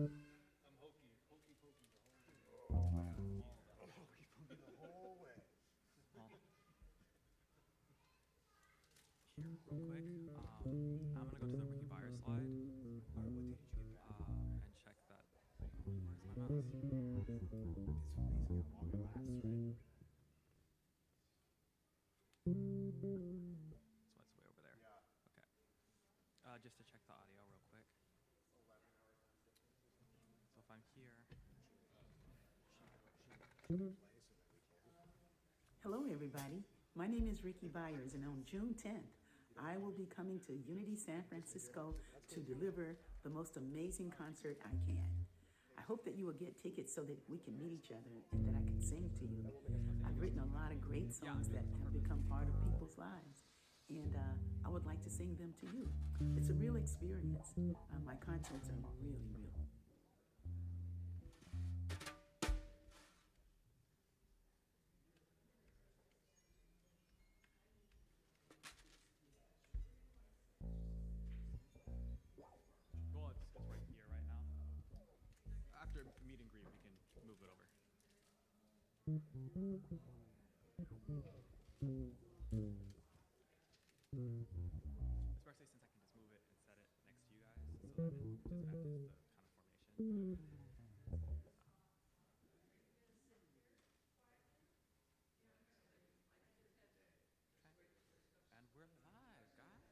I'm hokey pokey the whole way. Hokey pokey the whole way. Here, real quick. I'm gonna go to the Ricky Byers slide. All right, what day did you get back? And check that. Where's my mouse? It's amazing how long it lasts, right? So it's way over there. Yeah. Okay. Just to check the audio real quick. 11 hours. So if I'm here. Hello, everybody. My name is Ricky Byers, and on June 10th, I will be coming to Unity San Francisco to deliver the most amazing concert I can. I hope that you will get tickets so that we can meet each other and that I can sing to you. I've written a lot of great songs that have become part of people's lives, and I would like to sing them to you. It's a real experience. My concerts are really real. Well, it's right here right now. After meet and greet, we can move it over. Especially since I can just move it and set it next to you guys, so that it just matches the kind of formation. Okay. And we're live, guys.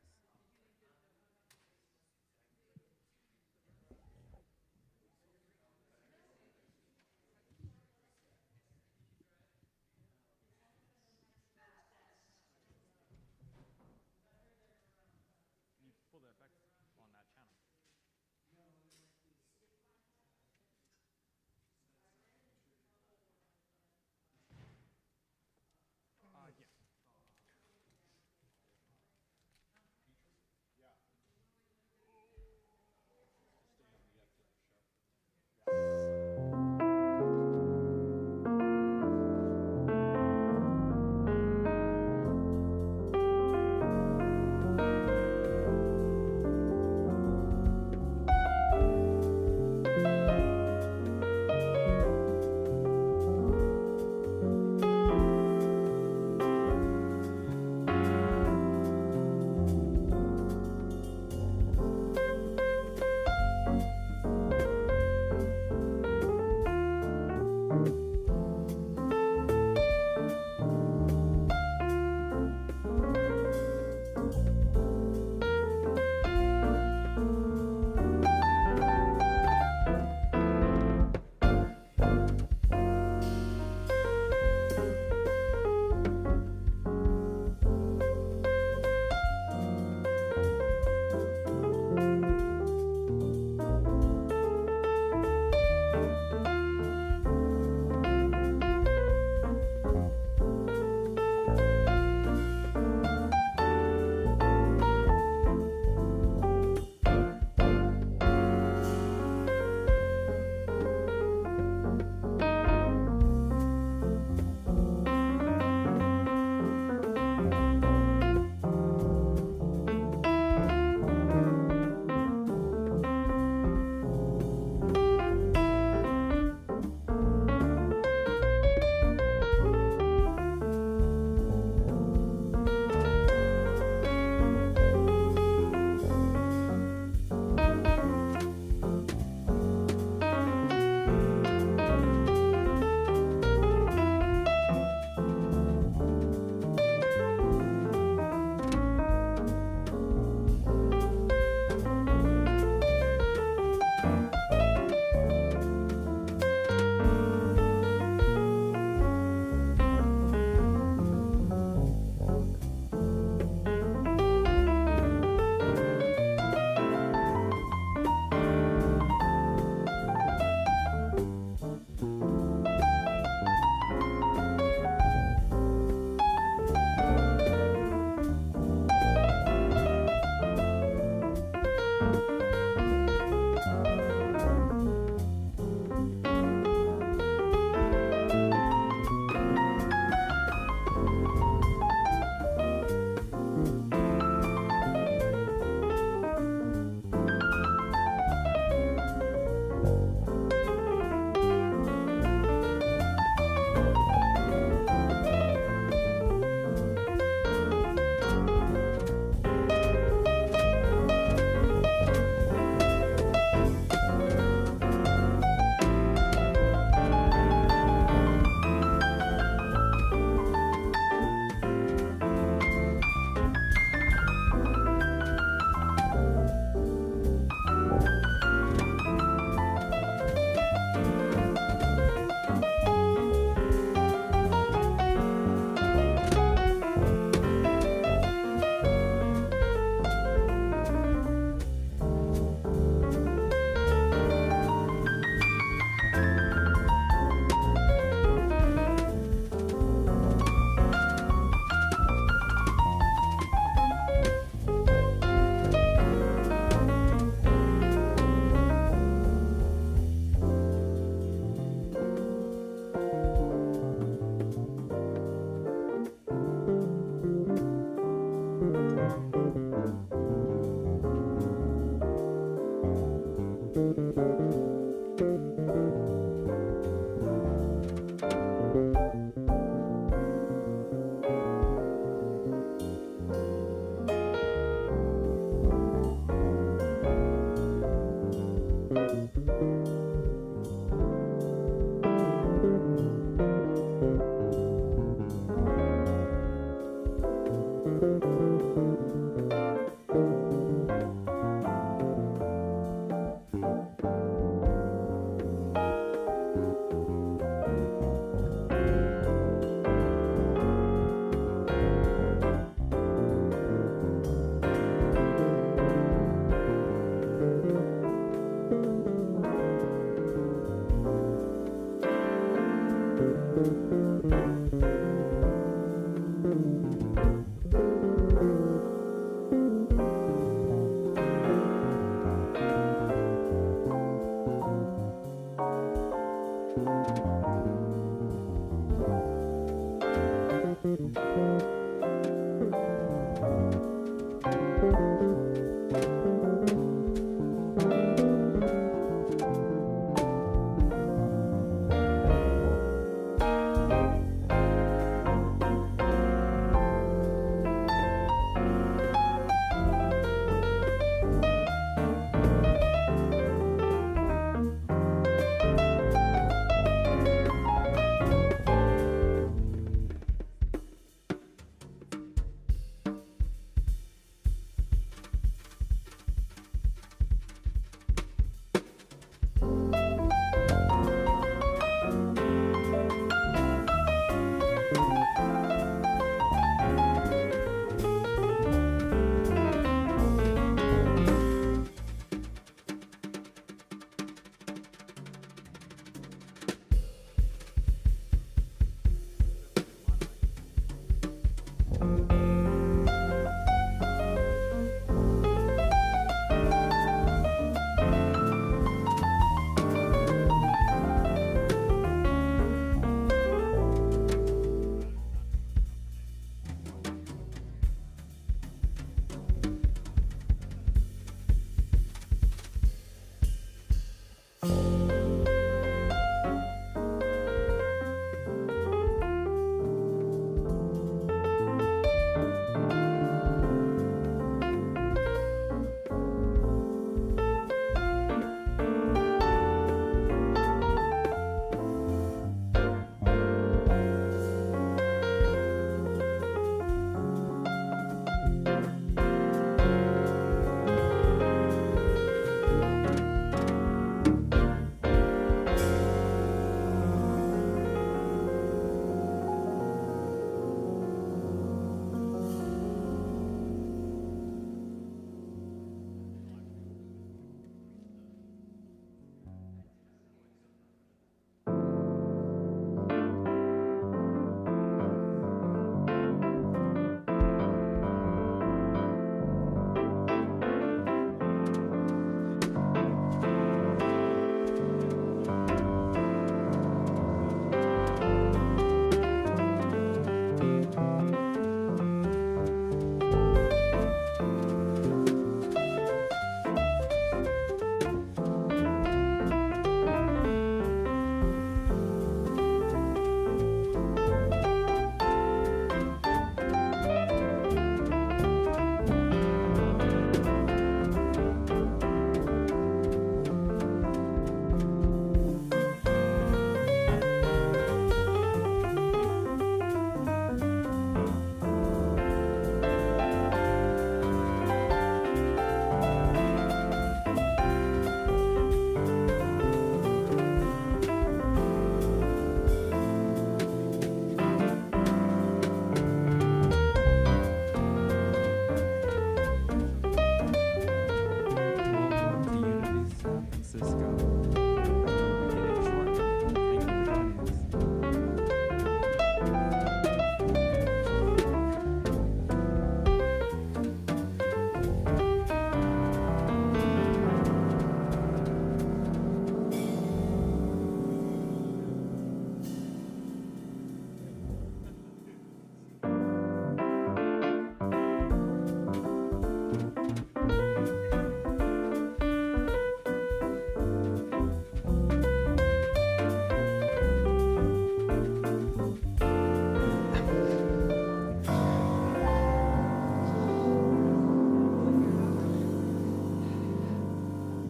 You pull the effects on that channel.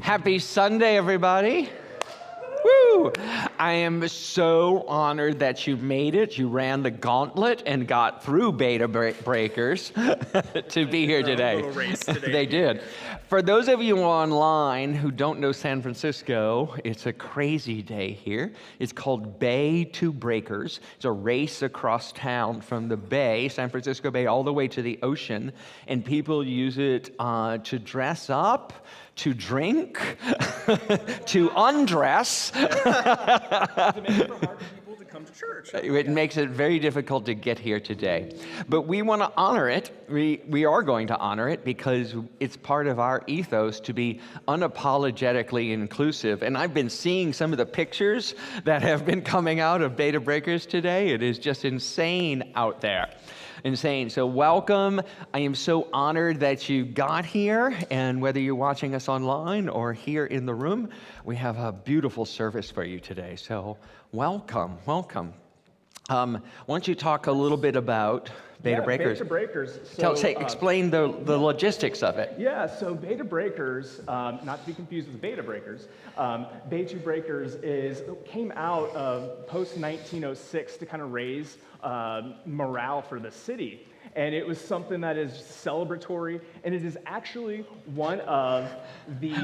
Happy Sunday, everybody. Woo! I am so honored that you made it. You ran the gauntlet and got through beta breakers to be here today. Little race today. They did. For those of you online who don't know San Francisco, it's a crazy day here. It's called Bay to Breakers. It's a race across town from the Bay, San Francisco Bay, all the way to the ocean. And people use it to dress up, to drink, to undress. To make it for hard for people to come to church. It makes it very difficult to get here today. But we want to honor it. We are going to honor it because it's part of our ethos to be unapologetically inclusive. And I've been seeing some of the pictures that have been coming out of Beta Breakers today. It is just insane out there. Insane. So welcome. I am so honored that you got here, and whether you're watching us online or here in the room, we have a beautiful service for you today. So welcome. Why don't you talk a little bit about Beta Breakers? Beta Breakers. So, explain the logistics of it. Yeah, so Beta Breakers, not to be confused with Beta Breakers, Beta Breakers came out of post-1906 to kind of raise morale for the city. And it was something that is celebratory, and it is actually one of the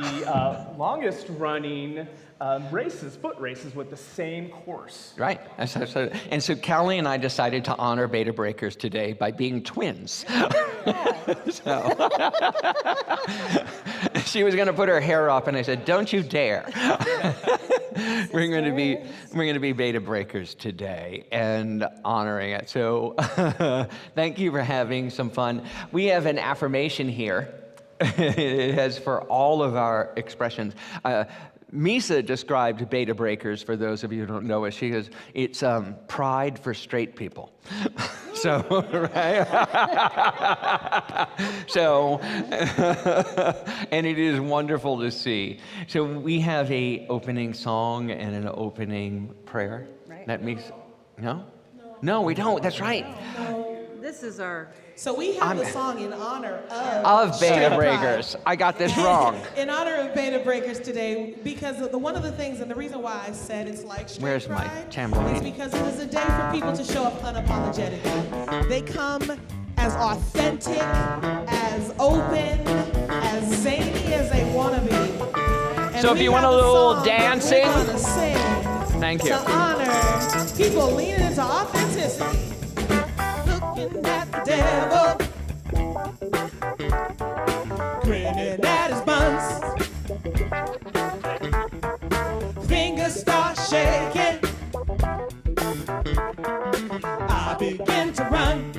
longest running foot races with the same course. Right. And so Callie and I decided to honor Beta Breakers today by being twins. So, she was going to put her hair up, and I said, "Don't you dare." We're going to be Beta Breakers today and honoring it. So thank you for having some fun. We have an affirmation here. It has for all of our expressions. Misa described Beta Breakers, for those of you who don't know it. She goes, it's pride for straight people. So, right? So, and it is wonderful to see. So we have a opening song and an opening prayer. Right. That makes, no? No, we don't. That's right. This is our... So we have a song in honor of Beta Straight Breakers. Pride. I got this wrong. In honor of Beta Breakers today, because one of the things, and the reason why I said it's like Straight Where's my Pride tambourine? is because it is a day for people to show up unapologetically. They come as authentic, as open, as zany as they want to be. And So if you want a have little song dancing, that we're gonna sing thank you. to honor people leaning into authenticity. Looking at the devil, grinning at his buns, fingers start shaking, I begin to run.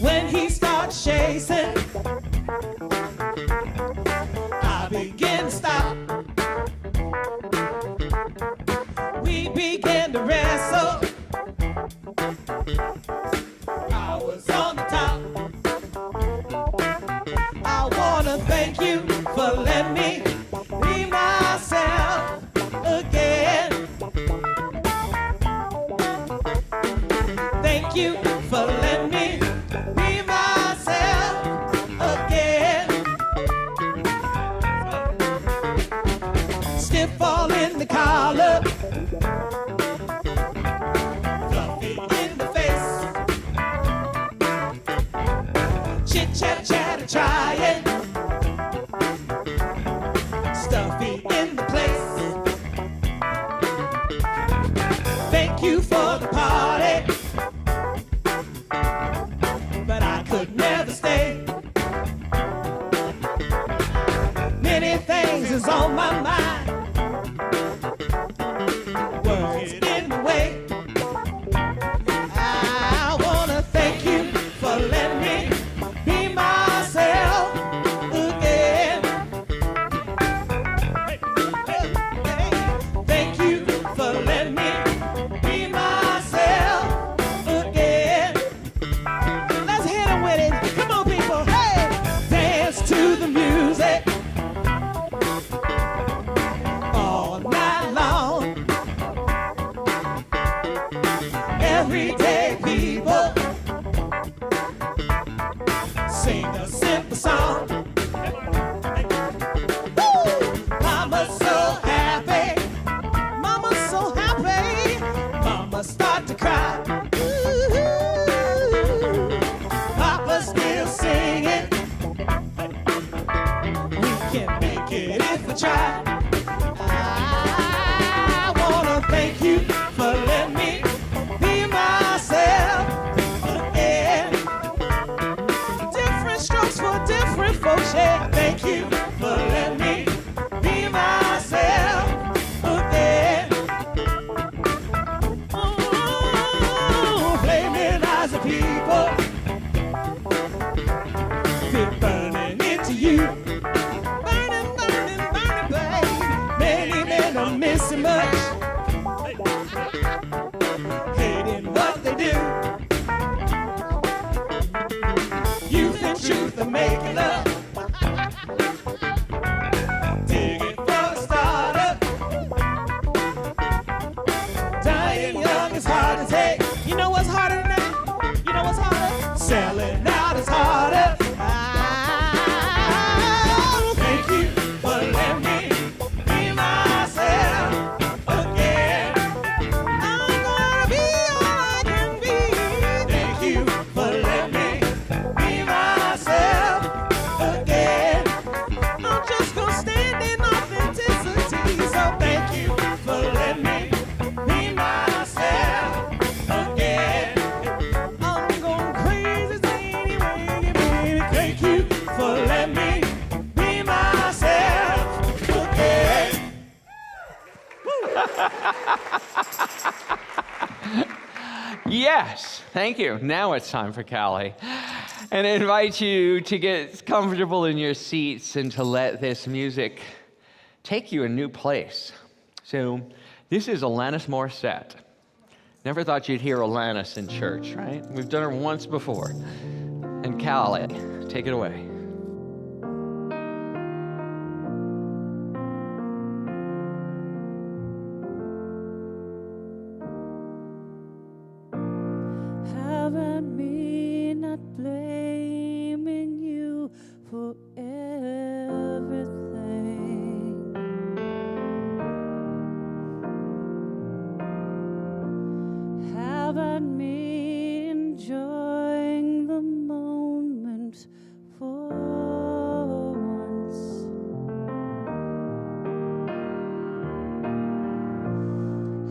When he starts chasing, I begin to stop. We begin to wrestle. I was on the top. I wanna thank you for letting me be myself again. Thank you for letting me be myself again. Stiff all in the collar, fluffy in the face, chit chat chatter trying, stuffy in the place. Thank you for the party, but I could never stay. Many things is on my mind, words in the way. I wanna thank you for letting me be myself again. Thank you for letting me be myself again. Let's hit 'em with it. Come on, people. Hey, dance to the music all night long. Everyday people sing a simple song. Woo! Mama's so happy. Mama's so happy. Mama start to cry. Ooh, Papa's still singing. We can make it if we try. I wanna thank you for letting me be myself again. Different strokes for different folks. of people feel burning into you. Burning, burning, burning, babe. Many men are missing much, hating what they do. Youth and truth are making love, digging for a starter. Dying young is hard to take. You know what's harder than that? You know what's harder? Selling out is harder. Oh, thank you for letting me be myself again. I'm gonna be all I can be. Thank you for letting me be myself again. I'm just gonna stand in authenticity. So thank you for letting me be myself again. I'm going crazy anyway, baby. Thank you for letting me be myself again. Yes, thank you. Now it's time for Callie. And I invite you to get comfortable in your seats and to let this music take you a new place. So, this is Alanis Morissette. Never thought you'd hear Alanis in church, right? We've done her once before. And Callie, take it away. How about me not blaming you for everything? How about me enjoying the moment for once?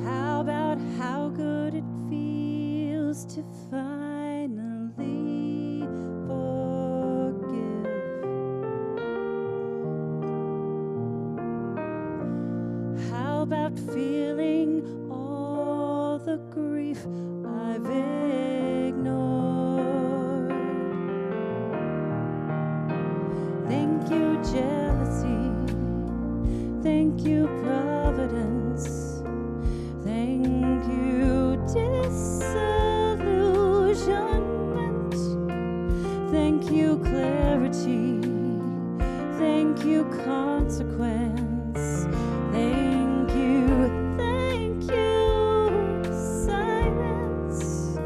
How about how good it feels to finally forgive? How about feeling all the grief I've ignored? Thank you, jealousy. Thank you, providence. Thank you, disillusionment. Thank you, clarity. Thank you, consequence. Thank you, silence.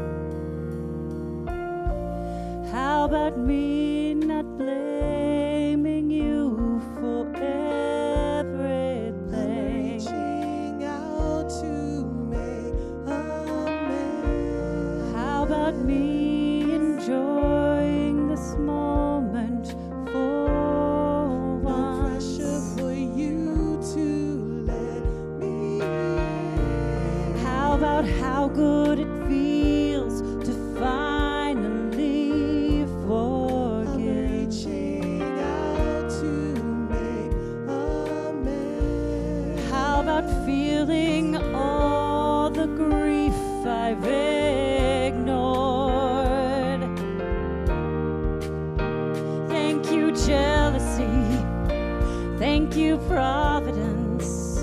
How about me not blaming you for everything? Reaching out to make amends. How about me enjoying this moment for once? Pressure for you to let me. How about how good it feels to finally forgive? Reaching out to make amends. How about feeling all the grief I've ignored? Thank you, jealousy. Thank you, providence.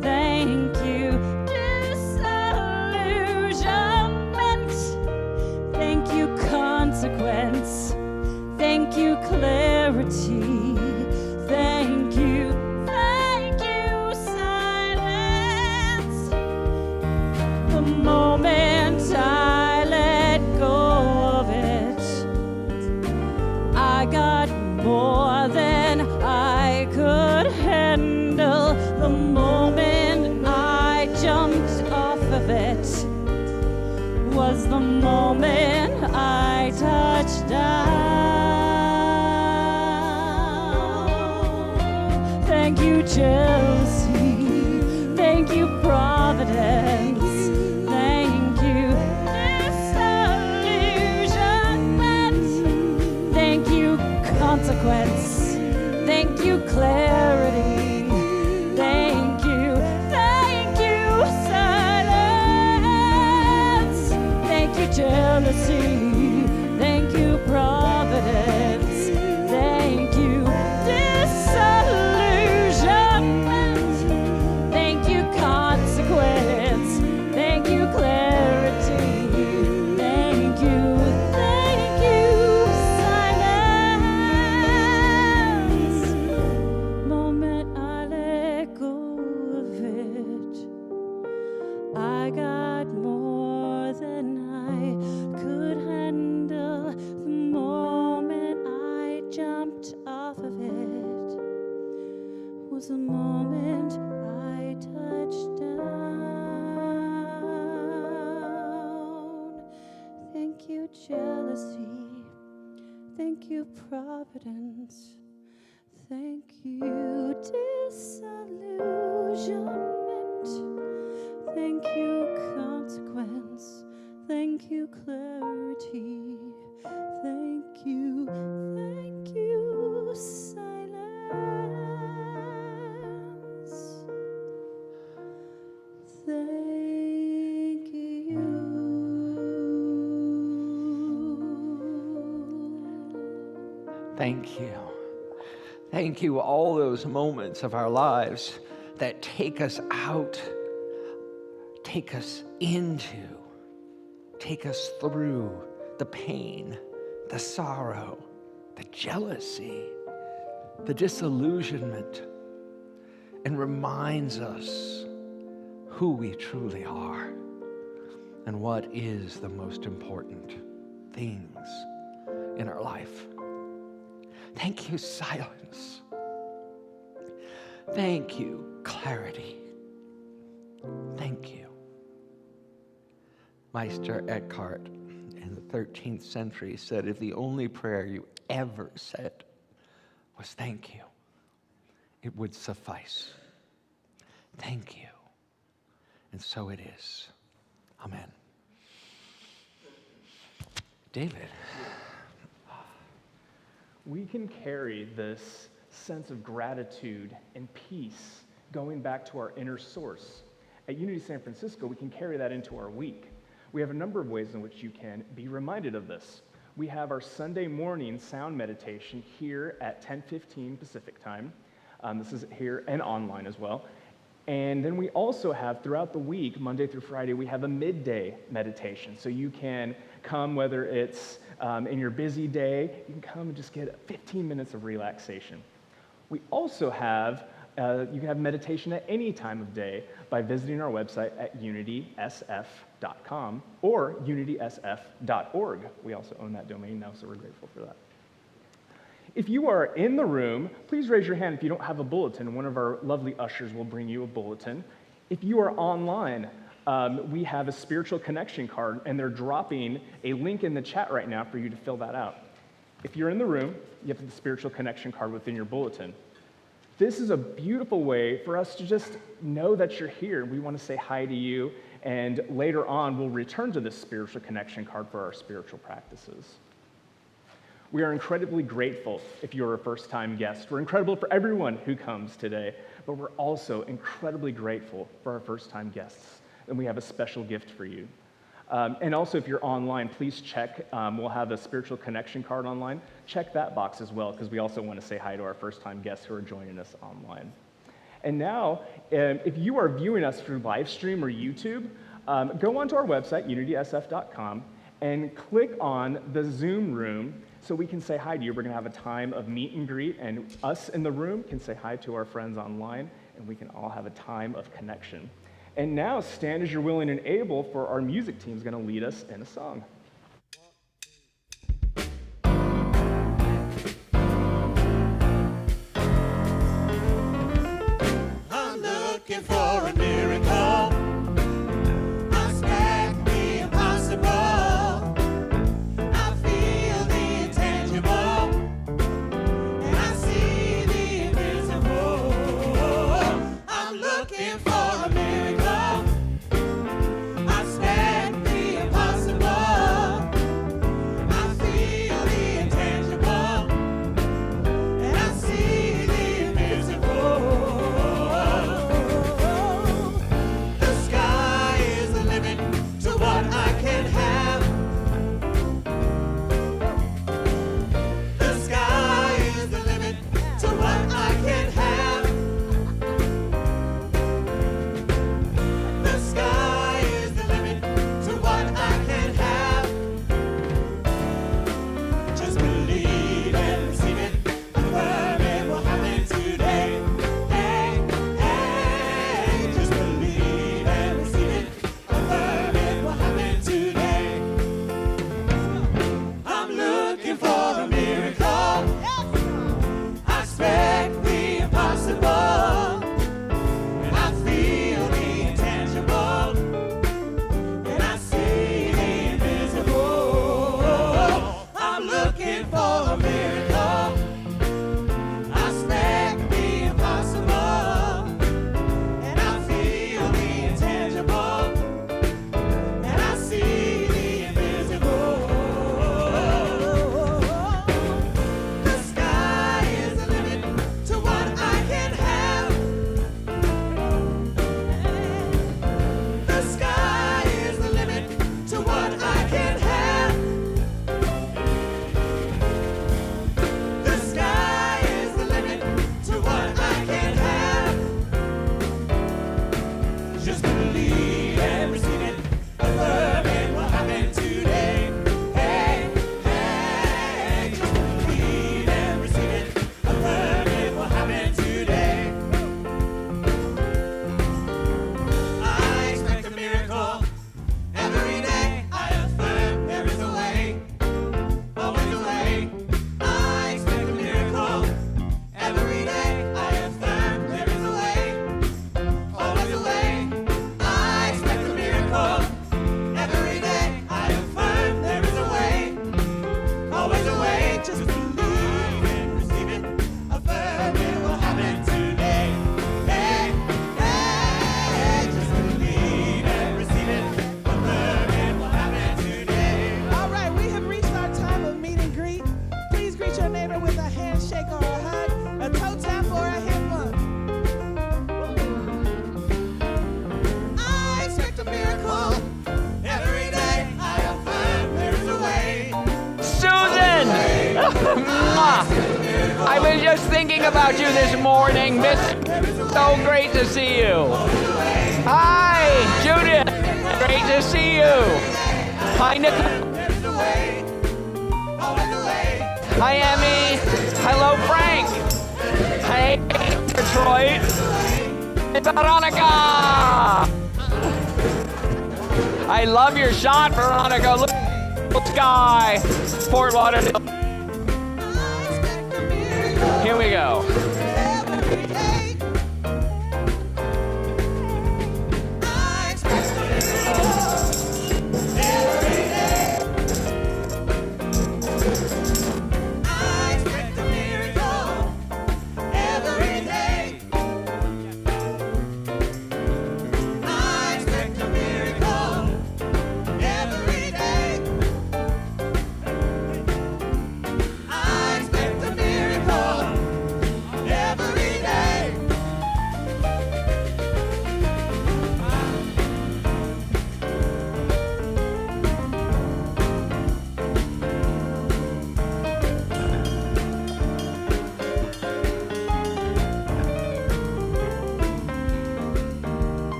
Thank you, disillusionment. Thank you, consequence. Thank you, clarity. Thank you, silence. The moment I let go of it, I got more than I could handle. The moment I jumped off of it was the moment I touched down. Thank you, jealousy. Thank you, providence. Thank you, disillusionment. Thank you, consequence. Thank you, clarity. Thank you, silence. Thank you, jealousy. Thank you, providence. Thank you, disillusionment. Thank you, consequence. Thank you, clarity. Thank you, silence. Moment I let go of it, I got more than I could handle. The moment I jumped off of it was the moment I touched down. Thank you, jealousy. Thank you, providence. Thank you, disillusionment. Thank you, consequence. Thank you, clarity. Thank you, silence. Thank you. Thank you. Thank you, all those moments of our lives that take us out, take us into, take us through the pain, the sorrow, the jealousy, the disillusionment, and reminds us who we truly are and what is the most important things in our life. Thank you, silence. Thank you, clarity. Thank you. Meister Eckhart in the 13th century said, if the only prayer you ever said was thank you, it would suffice. Thank you. And so it is. Amen. David. We can carry this sense of gratitude and peace going back to our inner source. At Unity San Francisco, we can carry that into our week. We have a number of ways in which you can be reminded of this. We have our Sunday morning sound meditation here at 10:15 Pacific time. This is here and online as well. And then we also have throughout the week, Monday through Friday, we have a midday meditation. So you can come, whether it's in your busy day, you can come and just get 15 minutes of relaxation. We also have, you can have meditation at any time of day by visiting our website at unitysf.com or unitysf.org. We also own that domain now, so we're grateful for that. If you are in the room, please raise your hand if you don't have a bulletin. One of our lovely ushers will bring you a bulletin. If you are online, we have a spiritual connection card, and they're dropping a link in the chat right now for you to fill that out. If you're in the room, you have the spiritual connection card within your bulletin. This is a beautiful way for us to just know that you're here. We want to say hi to you, and later on, we'll return to this spiritual connection card for our spiritual practices. We are incredibly grateful if you're a first-time guest. We're incredible for everyone who comes today, but we're also incredibly grateful for our first-time guests, and we have a special gift for you. And also, if you're online, please check. We'll have a spiritual connection card online. Check that box as well, because we also want to say hi to our first-time guests who are joining us online. And now, if you are viewing us through Livestream or YouTube, go onto our website, unitysf.com, and click on the Zoom room so we can say hi to you. We're going to have a time of meet and greet, and us in the room can say hi to our friends online, and we can all have a time of connection. And now, stand as you're willing and able, for our music team is going to lead us in a song. I'm looking for a miracle. I expect the impossible. I feel the intangible, and I see the invisible. I'm looking for a miracle. I expect the impossible. I feel the intangible, and I see the invisible. I was just thinking about you this morning, Miss. So great to see you. Hi, Judith. Great to see you. Hi, Nicole. Hi, Emmy. Hello, Frank. Hey, Detroit. It's Veronica. I love your shot, Veronica. Look at the sky. Fort Lauderdale. Here we go.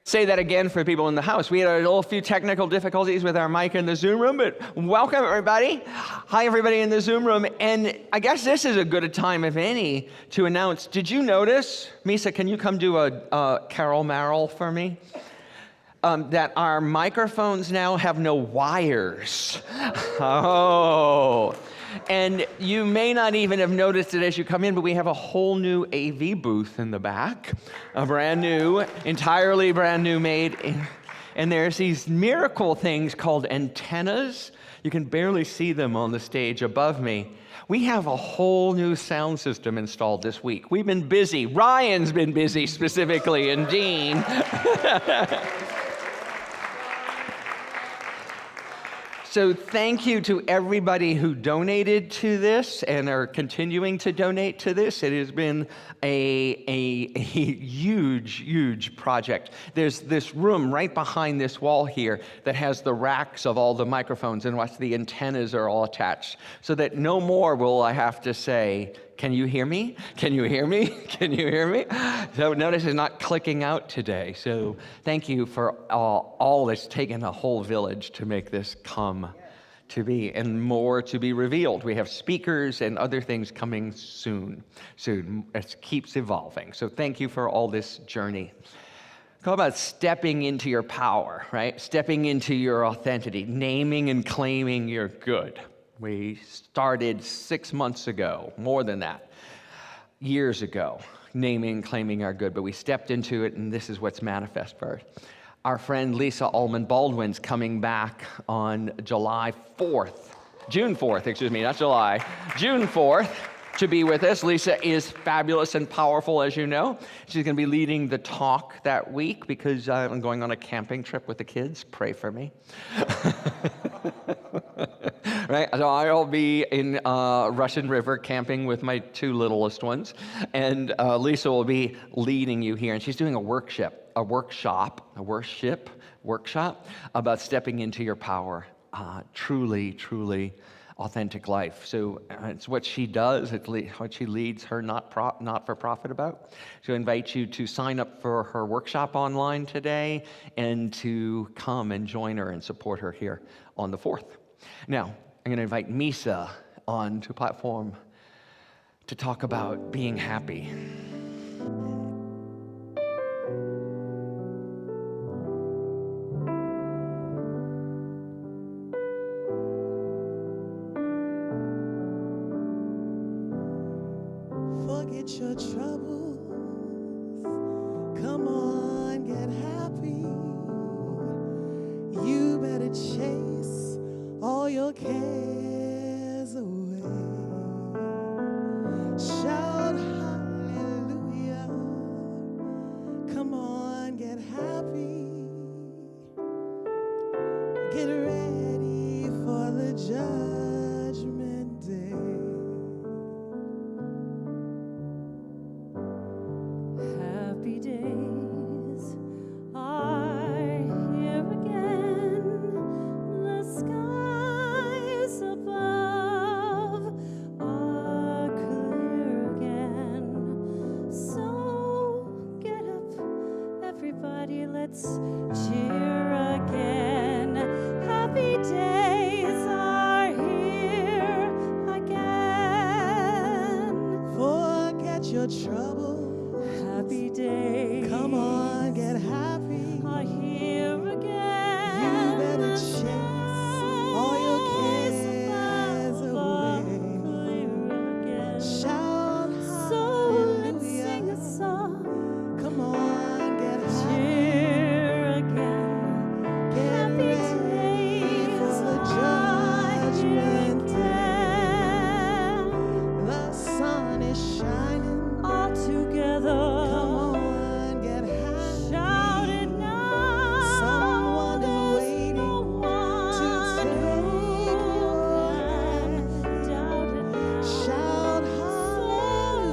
Say that again for people in the house. We had a little few technical difficulties with our mic in the Zoom room, but welcome everybody. Hi everybody in the Zoom room. And I guess this is a good time, if any, to announce, did you notice, Misa, can you come do a Carol Merrill for me? That our microphones now have no wires. Oh. And you may not even have noticed it as you come in, but we have a whole new AV booth in the back, a brand new, entirely brand new made. And there's these miracle things called antennas. You can barely see them on the stage above me. We have a whole new sound system installed this week. We've been busy. Ryan's been busy specifically, and Dean. So thank you to everybody who donated to this and are continuing to donate to this. It has been a huge, huge project. There's this room right behind this wall here that has the racks of all the microphones in which the antennas are all attached, so that no more will I have to say, can you hear me? Can you hear me? Can you hear me? So notice it's not clicking out today. So thank you for all that's taken a whole village to make this come to be, and more to be revealed. We have speakers and other things coming soon. It keeps evolving. So thank you for all this journey. Talk about stepping into your power, right? Stepping into your authenticity, naming and claiming your good. We started 6 months ago, more than that, years ago, naming and claiming our good, but we stepped into it, and this is what's manifest for us. Our friend Lisa Ullman Baldwin's coming back on June 4th, not July, June 4th, to be with us. Lisa is fabulous and powerful, as you know. She's going to be leading the talk that week because I'm going on a camping trip with the kids. Pray for me. Right? So I'll be in Russian River camping with my two littlest ones, and Lisa will be leading you here, and she's doing a workshop about stepping into your power, truly authentic life. So it's what she does, it's what she leads her not-for-profit about. So I invite you to sign up for her workshop online today and to come and join her and support her here on the 4th. Now, I'm going to invite Misa onto the platform to talk about being happy. Forget your troubles. Come on, get happy. You better chase all your cares away. Shout hallelujah. Come on, get happy. Get ready for the judgment day. Happy days are here again. The skies above are clear again. So get up, everybody, let's cheer again. Happy days are here again. Forget your trouble. Happy days. Come on, get happy. Are here again. You better chase all your cares away. Shout So let's sing a hallelujah. song. Come on, get happy. Cheer again. Get Happy ready for days the judgment are day. The sun is shining. all together. Come on, get happy. Shout it now. Someone is There's waiting no one to take who your can hand. doubt it now. Shout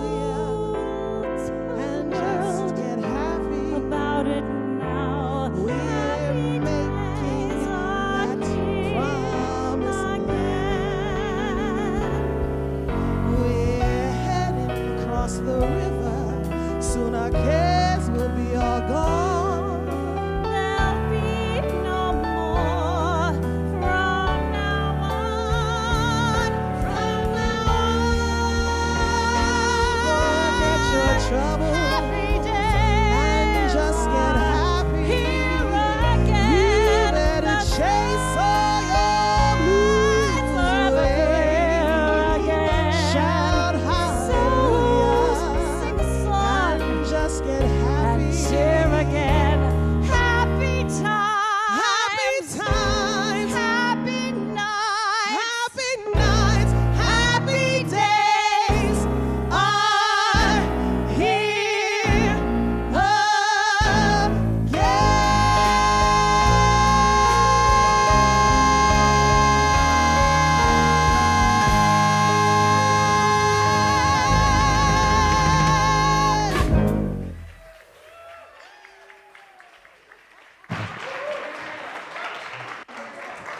hallelujah and just get happy. About it now. We're Happy making days are that here promise again. We're heading across the river. Soon our cares will be all gone. There'll be no more from now on. From now Forget your on. trouble Happy and days just get are happy. here You again. better The chase all your blues skies are away. clear again. Shout So hallelujah sing a song. and just get And happy. cheer again. Happy times. Happy times. Happy nights. Happy nights, happy days are here again.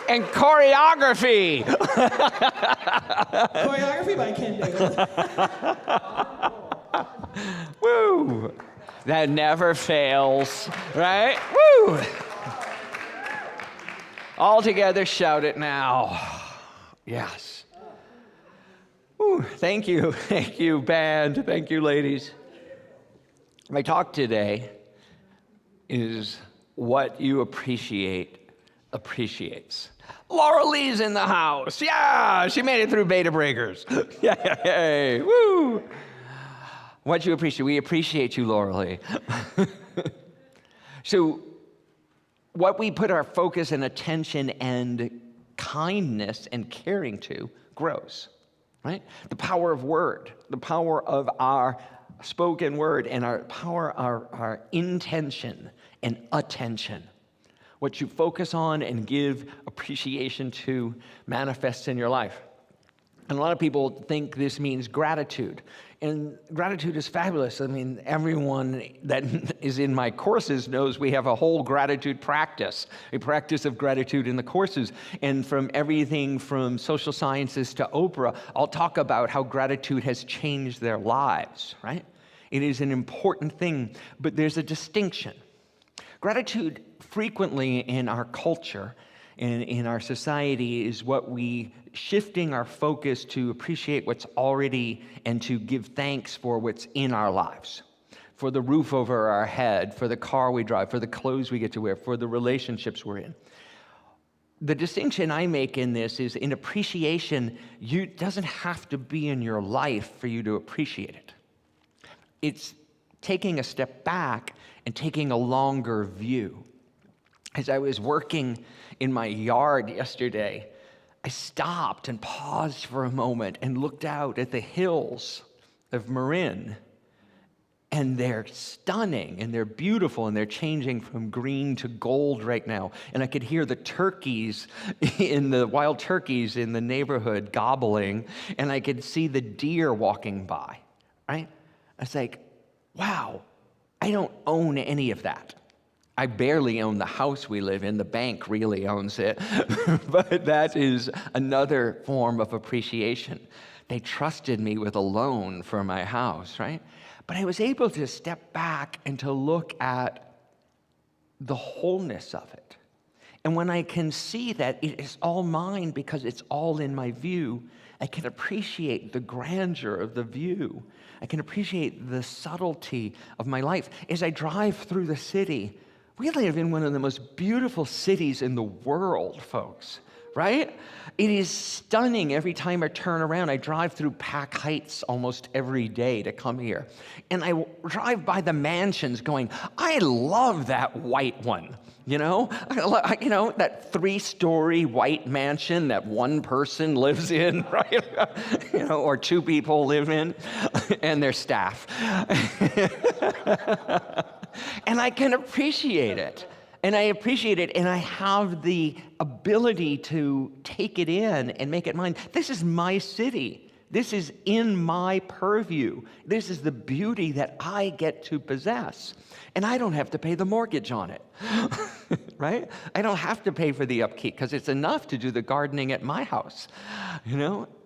And choreography. Choreography by Ken Davis. Woo! That never fails, right? Woo! All together, shout it now. Yes. Woo. Thank you. Thank you, band. Thank you, ladies. My talk today is what you appreciate appreciates. Laura Lee's in the house. Yeah, she made it through Beta Breakers. Yay! Woo! What you appreciate. We appreciate you, Laura Lee. So, what we put our focus and attention and kindness and caring to grows, right? The power of word, the power of our spoken word, and our power, our intention and attention. What you focus on and give appreciation to manifests in your life. And a lot of people think this means gratitude. And gratitude is fabulous. I mean, everyone that is in my courses knows we have a whole gratitude practice, a practice of gratitude in the courses. And from everything from social sciences to Oprah, I'll talk about how gratitude has changed their lives, right? It is an important thing, but there's a distinction. Gratitude frequently in our culture and in our society is what we shifting our focus to appreciate what's already and to give thanks for what's in our lives, for the roof over our head, for the car we drive, for the clothes we get to wear, for the relationships we're in. The distinction I make in this is in appreciation, it doesn't have to be in your life for you to appreciate it. It's taking a step back and taking a longer view. As I was working in my yard yesterday, I stopped and paused for a moment and looked out at the hills of Marin. And they're stunning, and they're beautiful, and they're changing from green to gold right now. And I could hear the turkeys the wild turkeys in the neighborhood gobbling, and I could see the deer walking by, right? I was like, wow, I don't own any of that. I barely own the house we live in. The bank really owns it. But that is another form of appreciation. They trusted me with a loan for my house, right? But I was able to step back and to look at the wholeness of it. And when I can see that it is all mine because it's all in my view, I can appreciate the grandeur of the view. I can appreciate the subtlety of my life. As I drive through the city, we live in one of the most beautiful cities in the world, folks, right? It is stunning every time I turn around. I drive through Pack Heights almost every day to come here. And I drive by the mansions going, I love that white one. You know, that 3-story white mansion that one person lives in, right? Or 2 people live in, and their staff. And I can appreciate it. And I appreciate it, and I have the ability to take it in and make it mine. This is my city. This is in my purview. This is the beauty that I get to possess. And I don't have to pay the mortgage on it, right? I don't have to pay for the upkeep because it's enough to do the gardening at my house,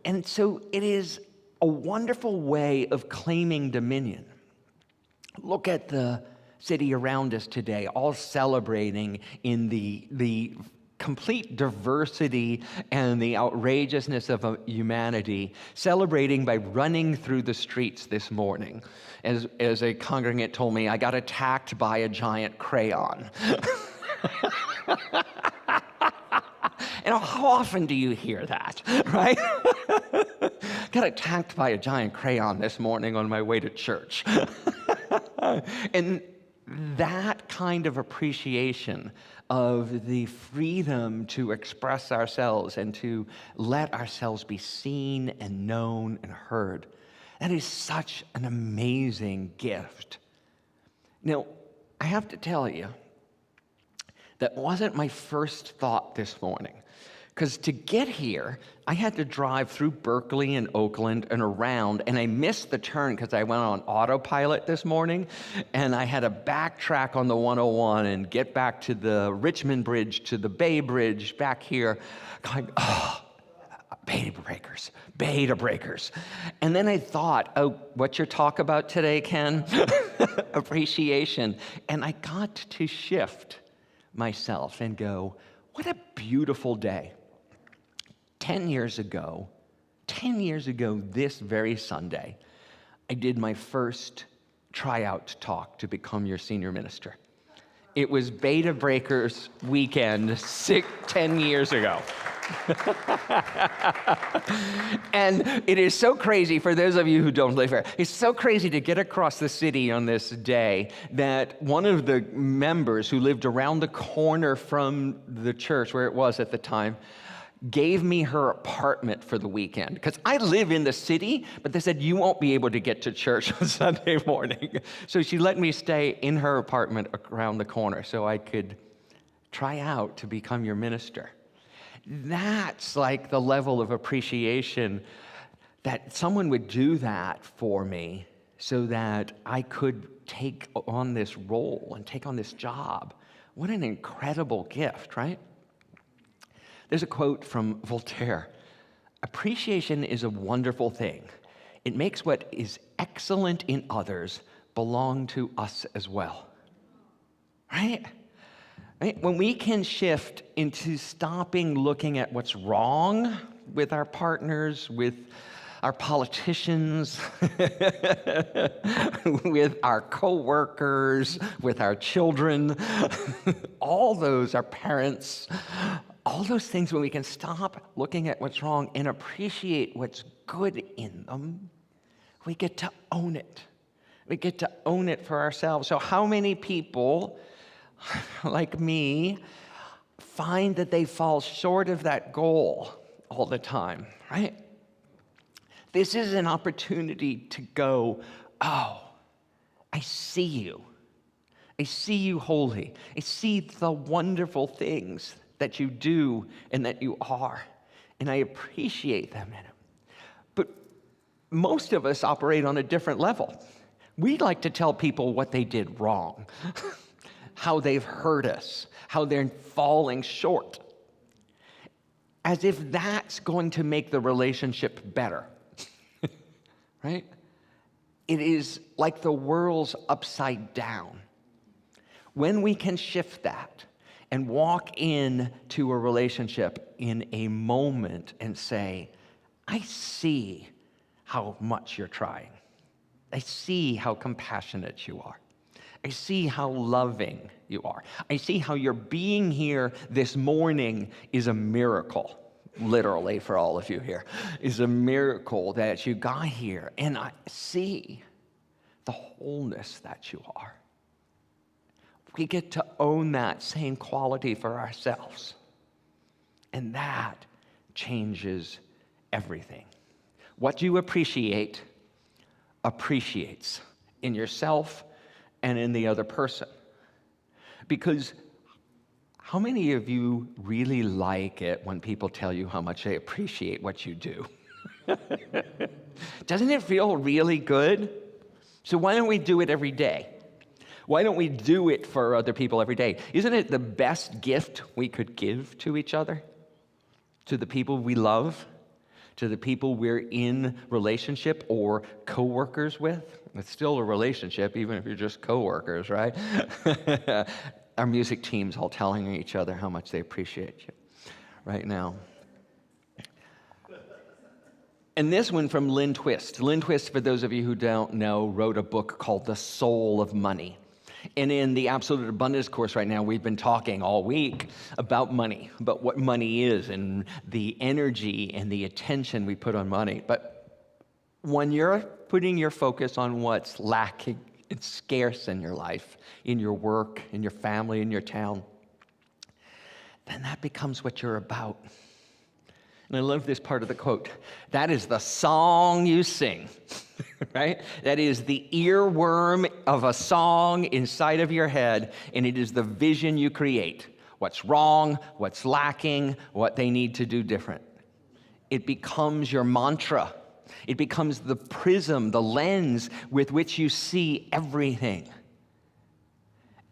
And so it is a wonderful way of claiming dominion. Look at the city around us today, all celebrating in the complete diversity and the outrageousness of humanity, celebrating by running through the streets this morning. As a congregant told me, I got attacked by a giant crayon. And how often do you hear that, right? Got attacked by a giant crayon this morning on my way to church. And that kind of appreciation of the freedom to express ourselves and to let ourselves be seen and known and heard, that is such an amazing gift. Now, I have to tell you, that wasn't my first thought this morning. Because to get here, I had to drive through Berkeley and Oakland and around, and I missed the turn because I went on autopilot this morning, and I had to backtrack on the 101 and get back to the Richmond Bridge, to the Bay Bridge, back here, going, beta breakers. And then I thought, what's your talk about today, Ken? Appreciation. And I got to shift myself and go, what a beautiful day. 10 years ago, this very Sunday, I did my first tryout talk to become your senior minister. It was Beta Breakers weekend 10 years ago. And it is so crazy, for those of you who don't live here, it's so crazy to get across the city on this day that one of the members who lived around the corner from the church where it was at the time gave me her apartment for the weekend. Because I live in the city, but they said, you won't be able to get to church on Sunday morning. So she let me stay in her apartment around the corner so I could try out to become your minister. That's like the level of appreciation that someone would do that for me so that I could take on this role and take on this job. What an incredible gift, right? There's a quote from Voltaire. Appreciation is a wonderful thing. It makes what is excellent in others belong to us as well. Right? When we can shift into stopping looking at what's wrong with our partners, with our politicians, with our coworkers, with our children, all those, our parents, all those things, when we can stop looking at what's wrong and appreciate what's good in them, we get to own it. We get to own it for ourselves. So how many people like me find that they fall short of that goal all the time, right? This is an opportunity to go, I I see you. I see you holy. I see the wonderful things that you do and that you are, and I appreciate them in them. But most of us operate on a different level. We like to tell people what they did wrong, how they've hurt us, how they're falling short, as if that's going to make the relationship better, right? It is like the world's upside down. When we can shift that and walk into a relationship in a moment and say, I see how much you're trying. I see how compassionate you are. I see how loving you are. I see how your being here this morning is a miracle. Literally, for all of you here, is a miracle that you got here. And I see the wholeness that you are. We get to own that same quality for ourselves. And that changes everything. What you appreciate appreciates in yourself and in the other person. Because how many of you really like it when people tell you how much they appreciate what you do? Doesn't it feel really good? So why don't we do it every day? Why don't we do it for other people every day? Isn't it the best gift we could give to each other? To the people we love? To the people we're in relationship or co-workers with? It's still a relationship, even if you're just co-workers, right? Our music team's all telling each other how much they appreciate you right now. And this one from Lynn Twist. Lynn Twist, for those of you who don't know, wrote a book called The Soul of Money. And in the Absolute Abundance course right now, we've been talking all week about money, about what money is and the energy and the attention we put on money. But when you're putting your focus on what's lacking and scarce in your life, in your work, in your family, in your town, then that becomes what you're about. And I love this part of the quote. That is the song you sing, right? That is the earworm of a song inside of your head, and it is the vision you create. What's wrong, what's lacking, what they need to do different. It becomes your mantra. It becomes the prism, the lens with which you see everything.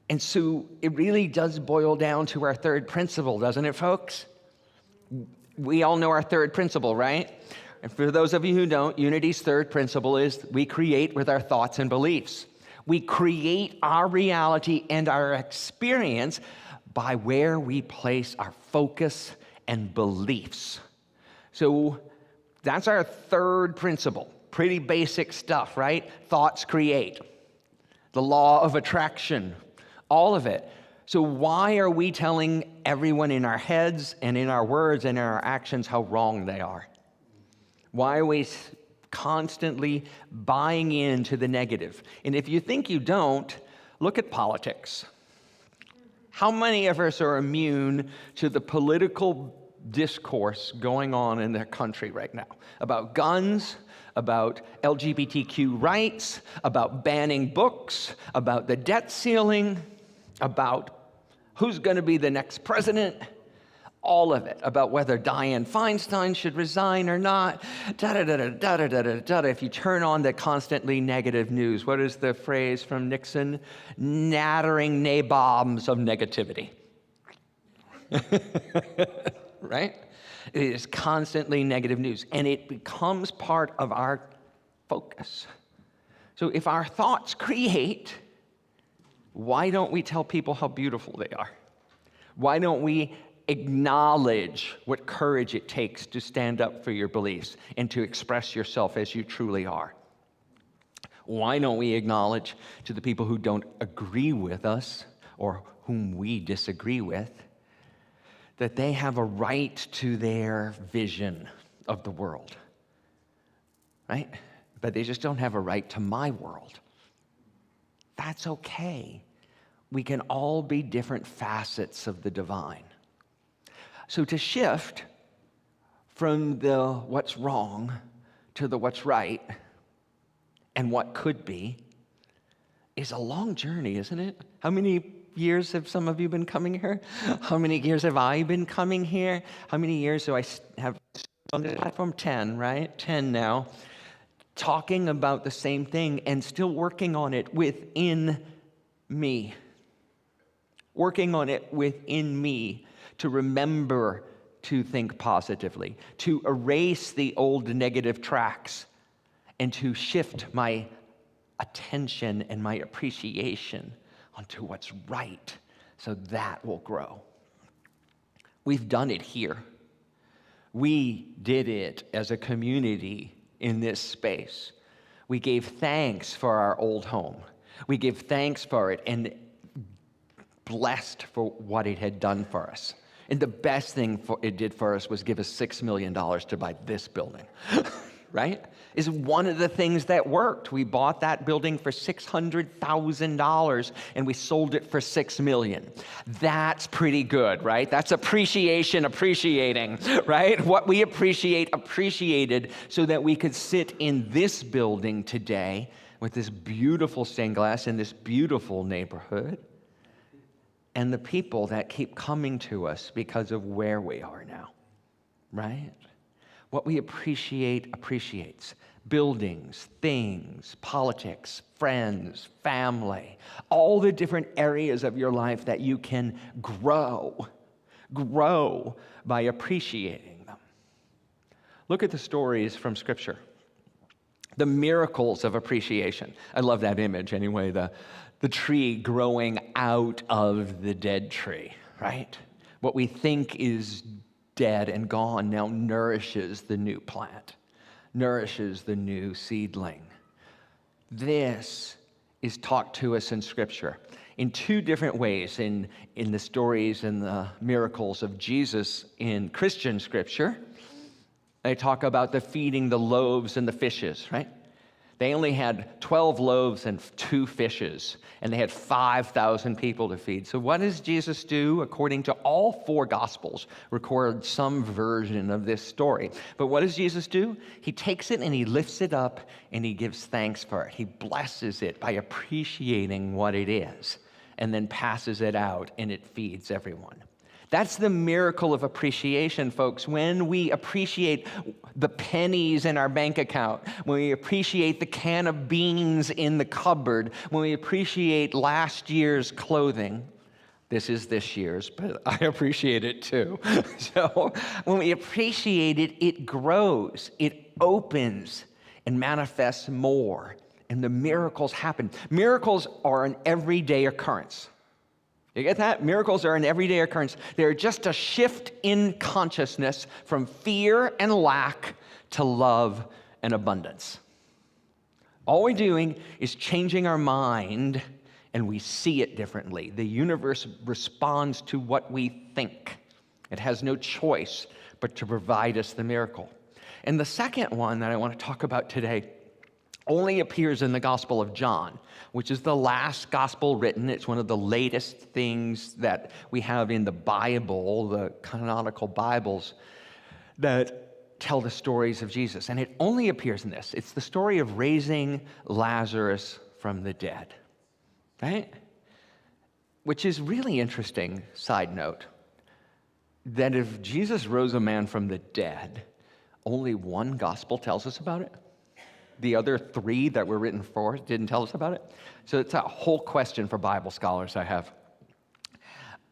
And so it really does boil down to our third principle, doesn't it, folks? We all know our third principle, right? And for those of you who don't, Unity's third principle is we create with our thoughts and beliefs. We create our reality and our experience by where we place our focus and beliefs. So that's our third principle. Pretty basic stuff, right? Thoughts create. The law of attraction, all of it. So why are we telling everyone in our heads and in our words and in our actions how wrong they are? Why are we constantly buying into the negative? And if you think you don't, look at politics. How many of us are immune to the political discourse going on in their country right now? About guns, about LGBTQ rights, about banning books, about the debt ceiling, about who's going to be the next president, all of it, about whether Dianne Feinstein should resign or not, da-da-da-da-da-da-da-da. If you turn on the constantly negative news, what is the phrase from Nixon? Nattering nabobs of negativity. Right? It is constantly negative news, and it becomes part of our focus. So if our thoughts create, why don't we tell people how beautiful they are? Why don't we acknowledge what courage it takes to stand up for your beliefs and to express yourself as you truly are? Why don't we acknowledge to the people who don't agree with us or whom we disagree with that they have a right to their vision of the world, right? But they just don't have a right to my world. That's okay. We can all be different facets of the divine. So to shift from the what's wrong to the what's right and what could be is a long journey, isn't it? How many years have some of you been coming here? How many years have I been coming here? How many years do I have on this platform? 10, right? 10 now. Talking about the same thing and still working on it within me. Working on it within me to remember to think positively, to erase the old negative tracks, and to shift my attention and my appreciation onto what's right, so that will grow. We've done it here. We did it as a community in this space. We gave thanks for our old home. We gave thanks for it and blessed for what it had done for us. And the best thing it did for us was give us $6 million to buy this building. Right? Is one of the things that worked. We bought that building for $600,000 and we sold it for $6 million. That's pretty good, right? That's appreciating, right? What we appreciated so that we could sit in this building today with this beautiful stained glass in this beautiful neighborhood and the people that keep coming to us because of where we are now, right? What we appreciate appreciates. Buildings, things, politics, friends, family, all the different areas of your life that you can grow by appreciating them. Look at the stories from Scripture. The miracles of appreciation. I love that image anyway, the tree growing out of the dead tree, right? What we think is dead and gone now nourishes the new plant, nourishes the new seedling. This is taught to us in Scripture in two different ways, in the stories and the miracles of Jesus in Christian Scripture. They talk about the feeding the loaves and the fishes, right? They only had 12 loaves and 2 fishes, and they had 5,000 people to feed. So what does Jesus do? According to all 4 Gospels, record some version of this story. But what does Jesus do? He takes it and he lifts it up and he gives thanks for it. He blesses it by appreciating what it is, and then passes it out and it feeds everyone. That's the miracle of appreciation, folks. When we appreciate the pennies in our bank account, when we appreciate the can of beans in the cupboard, when we appreciate last year's clothing, this is this year's, but I appreciate it too. So when we appreciate it, it grows, it opens and manifests more, and the miracles happen. Miracles are an everyday occurrence. You get that? Miracles are an everyday occurrence. They're just a shift in consciousness from fear and lack to love and abundance. All we're doing is changing our mind, and we see it differently. The universe responds to what we think. It has no choice but to provide us the miracle. And the second one that I want to talk about today only appears in the Gospel of John, which is the last gospel written. It's one of the latest things that we have in the Bible, the canonical Bibles, that tell the stories of Jesus. And it only appears in this. It's the story of raising Lazarus from the dead, right? Which is really interesting, side note, that if Jesus rose a man from the dead, only one gospel tells us about it. The other 3 that were written for didn't tell us about it. So it's a whole question for Bible scholars I have.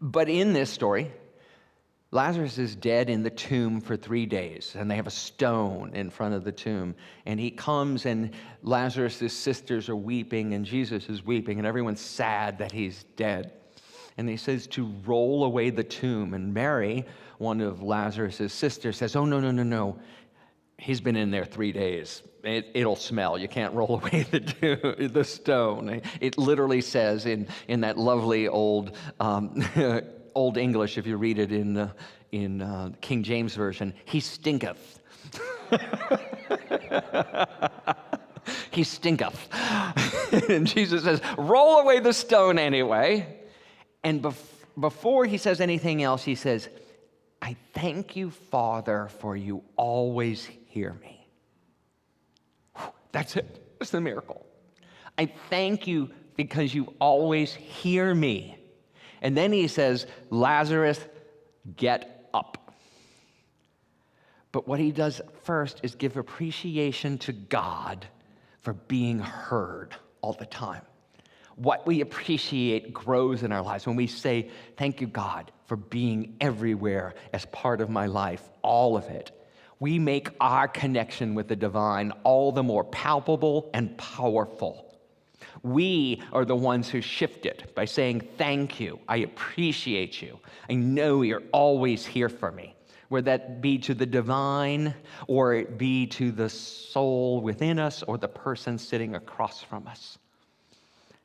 But in this story, Lazarus is dead in the tomb for 3 days, and they have a stone in front of the tomb. And he comes, and Lazarus' sisters are weeping, and Jesus is weeping, and everyone's sad that he's dead. And he says to roll away the tomb. And Mary, one of Lazarus' sisters, says, "Oh, no. He's been in there 3 days. It'll smell. You can't roll away the stone." It literally says in that lovely old Old English, if you read it in King James Version, "He stinketh." He stinketh. And Jesus says, "Roll away the stone anyway." And before he says anything else, he says, "I thank you, Father, for you always hear me." That's it. That's the miracle. I thank you, because you always hear me. And then he says, Lazarus, get up. But what he does first is give appreciation to God for being heard all the time. What we appreciate grows in our lives when we say, thank you, God, for being everywhere as part of my life, all of it. We make our connection with the divine all the more palpable and powerful. We are the ones who shift it by saying, thank you, I appreciate you. I know you're always here for me. Whether that be to the divine, or it be to the soul within us, or the person sitting across from us.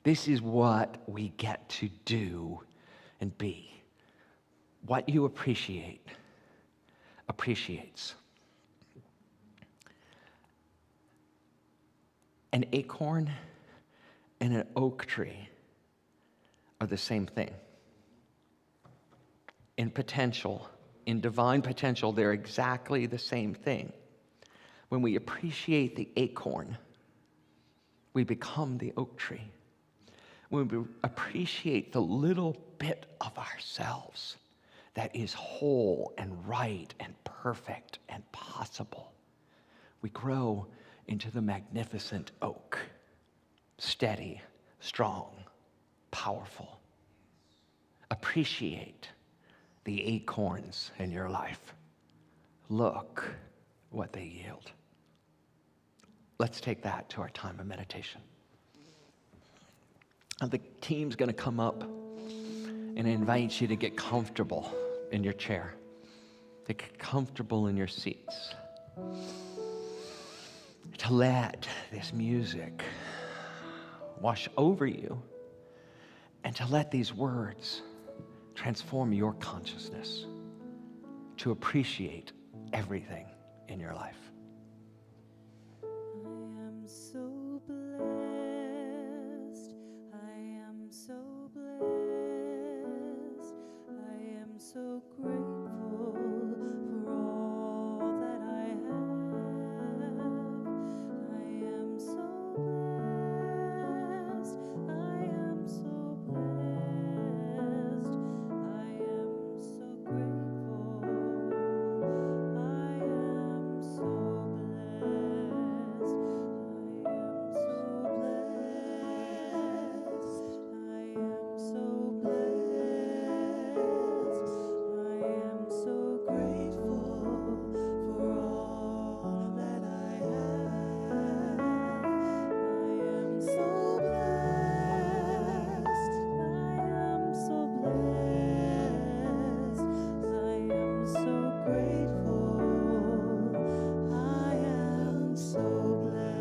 This is what we get to do and be. What you appreciate appreciates. An acorn and an oak tree are the same thing. In potential, in divine potential, they're exactly the same thing. When we appreciate the acorn, we become the oak tree. When we appreciate the little bit of ourselves that is whole and right and perfect and possible, we grow into the magnificent oak, steady, strong, powerful. Appreciate the acorns in your life. Look what they yield. Let's take that to our time of meditation. The team's going to come up and invite you to get comfortable in your chair, to get comfortable in your seats, to let this music wash over you, and to let these words transform your consciousness to appreciate everything in your life. I am so blessed. I am so blessed. I am so grateful for all that I have. I am so blessed. I am so blessed. I am so grateful. I am so blessed. I am so blessed. I am so blessed. I am so grateful for all that I have. I am so blessed. I am so blessed. I am so grateful. I am so blessed.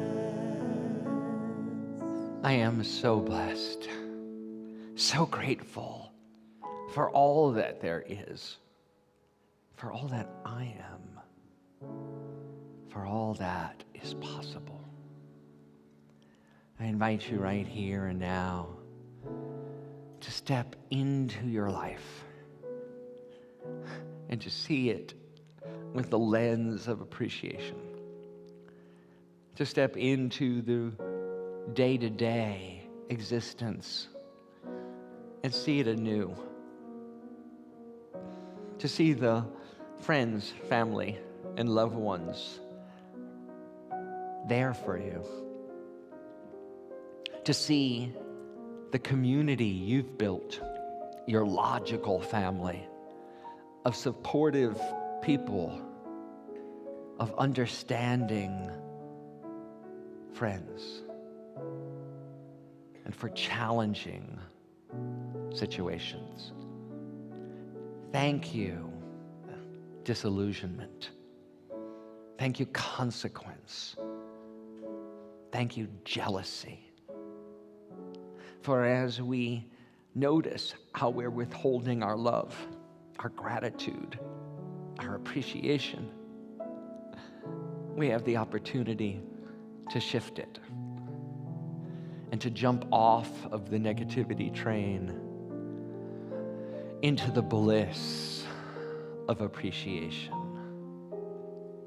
I am so blessed, so grateful for all that there is, for all that I am, for all that is possible. I invite you right here and now to step into your life and to see it with the lens of appreciation, to step into the day-to-day existence and see it anew, to see the friends, family, and loved ones there for you, to see the community you've built, your logical family of supportive people, of understanding friends, and for challenging situations. Thank you, disillusionment. Thank you, consequence. Thank you, jealousy. For as we notice how we're withholding our love, our gratitude, our appreciation, we have the opportunity to shift it and to jump off of the negativity train into the bliss of appreciation,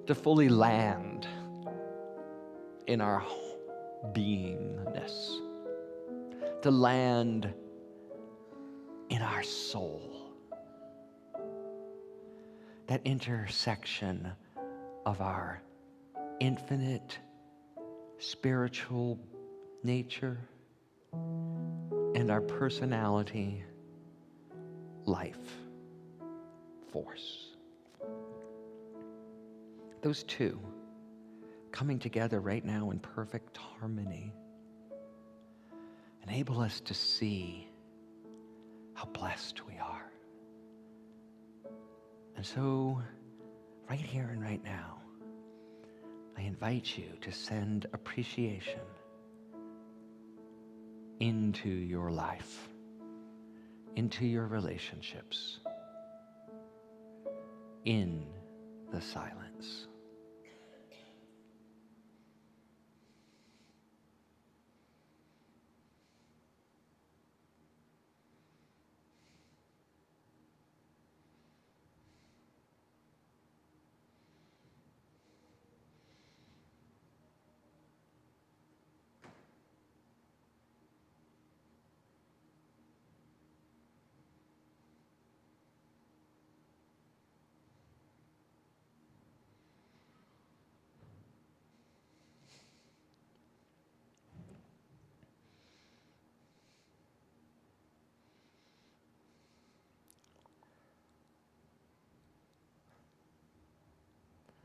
to fully land in our beingness, to land in our soul. That intersection of our infinite spiritual nature and our personality, life, force. Those two coming together right now in perfect harmony enable us to see how blessed we are. And so, right here and right now, I invite you to send appreciation into your life, into your relationships, in the silence.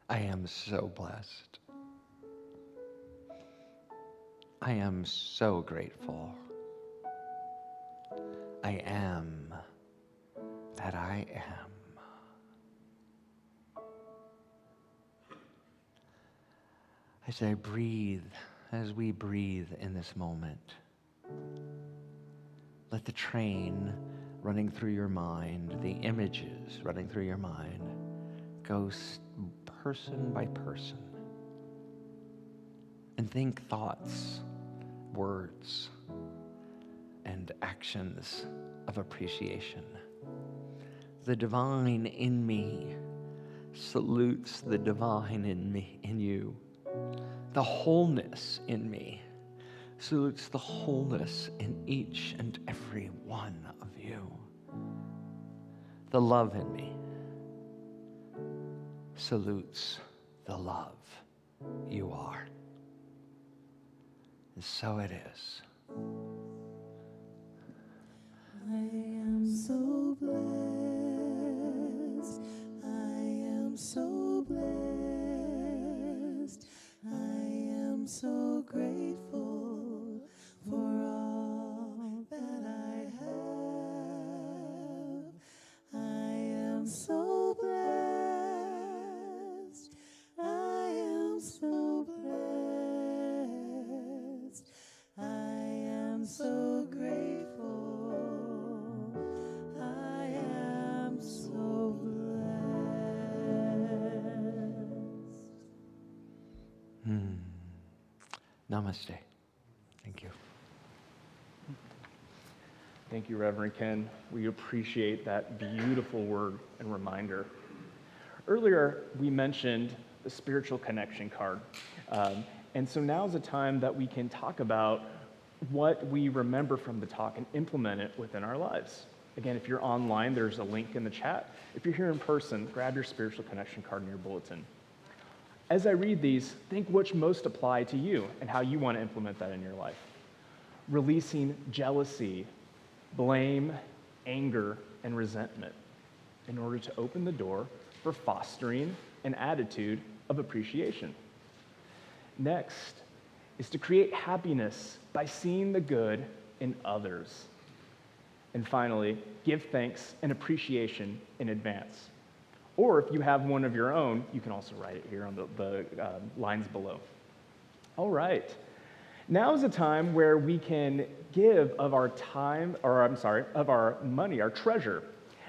I am so blessed. I am so grateful. I am that I am. As we breathe in this moment, let the train running through your mind, the images running through your mind, go person by person, and think thoughts, words, and actions of appreciation. The divine in me salutes the divine in me, in you. The wholeness in me salutes the wholeness in each and every one of you. The love in me salutes the love you are. And so it is. I am so blessed. I am so blessed. I am so grateful for all that I have. I am so blessed. I am so blessed. I am so grateful. I am so blessed. Namaste. Thank you. Thank you, Reverend Ken. We appreciate that beautiful word and reminder. Earlier, we mentioned the spiritual connection card. And so now's a time that we can talk about what we remember from the talk and implement it within our lives. Again, if you're online, there's a link in the chat. If you're here in person, grab your spiritual connection card in your bulletin. As I read these, think which most apply to you and how you want to implement that in your life. Releasing jealousy, blame, anger, and resentment in order to open the door for fostering an attitude of appreciation. Next is to create happiness by seeing the good in others. And finally, give thanks and appreciation in advance. Or if you have one of your own, you can also write it here on the lines below. All right. Now is a time where we can give of our time, of our money, our treasure.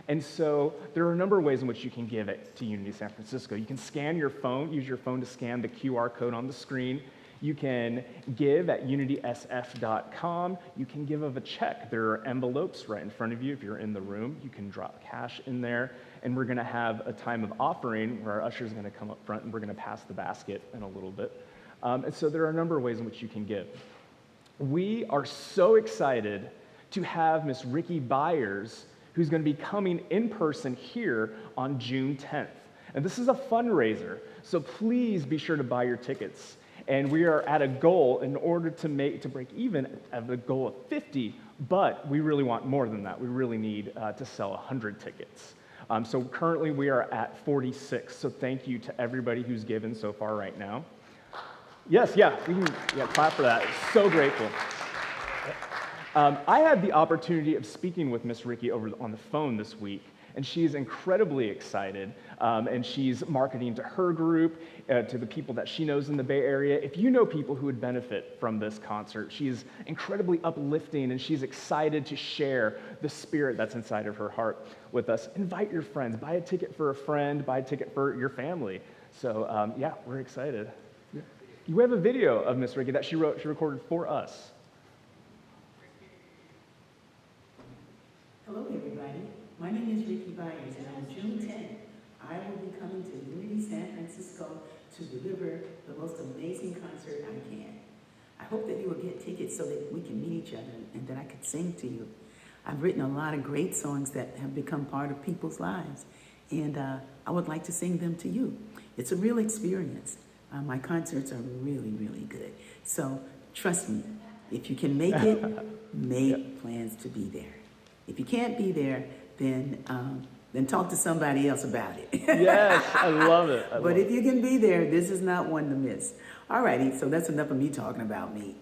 And so there are a number of ways in which you can give it to Unity San Francisco. You can scan your phone, use your phone to scan the QR code on the screen. You can give at unitysf.com. You can give of a check. There are envelopes right in front of you. If you're in the room, you can drop cash in there. And we're going to have a time of offering where our usher is going to come up front and we're going to pass the basket in a little bit. And so there are a number of ways in which you can give. We are so excited to have Miss Ricky Byers, who's going to be coming in person here on June 10th. And this is a fundraiser, so please be sure to buy your tickets. And we are at a goal in order to break even at the goal of 50, but we really want more than that. We really need to sell 100 tickets. So currently we are at 46, so thank you to everybody who's given so far right now. Yes, we can clap for that. So grateful. I had the opportunity of speaking with Miss Ricky on the phone this week, and she's incredibly excited, and she's marketing to her group, to the people that she knows in the Bay Area. If you know people who would benefit from this concert, she's incredibly uplifting, and she's excited to share the spirit that's inside of her heart with us. Invite your friends. Buy a ticket for a friend. Buy a ticket for your family. So, we're excited. We have a video of Miss Ricky that she recorded for us. Hello, everybody. My name is Ricky Byers, and on June 10th, I will be coming to Unity San Francisco to deliver the most amazing concert I can. I hope that you will get tickets so that we can meet each other and that I can sing to you. I've written a lot of great songs that have become part of people's lives, and I would like to sing them to you. It's a real experience. My concerts are really, really good. So trust me, if you can make it, make plans to be there. If you can't be there, then talk to somebody else about it. Yes, I love it. But if you can be there, this is not one to miss. All righty, so that's enough of me talking about me.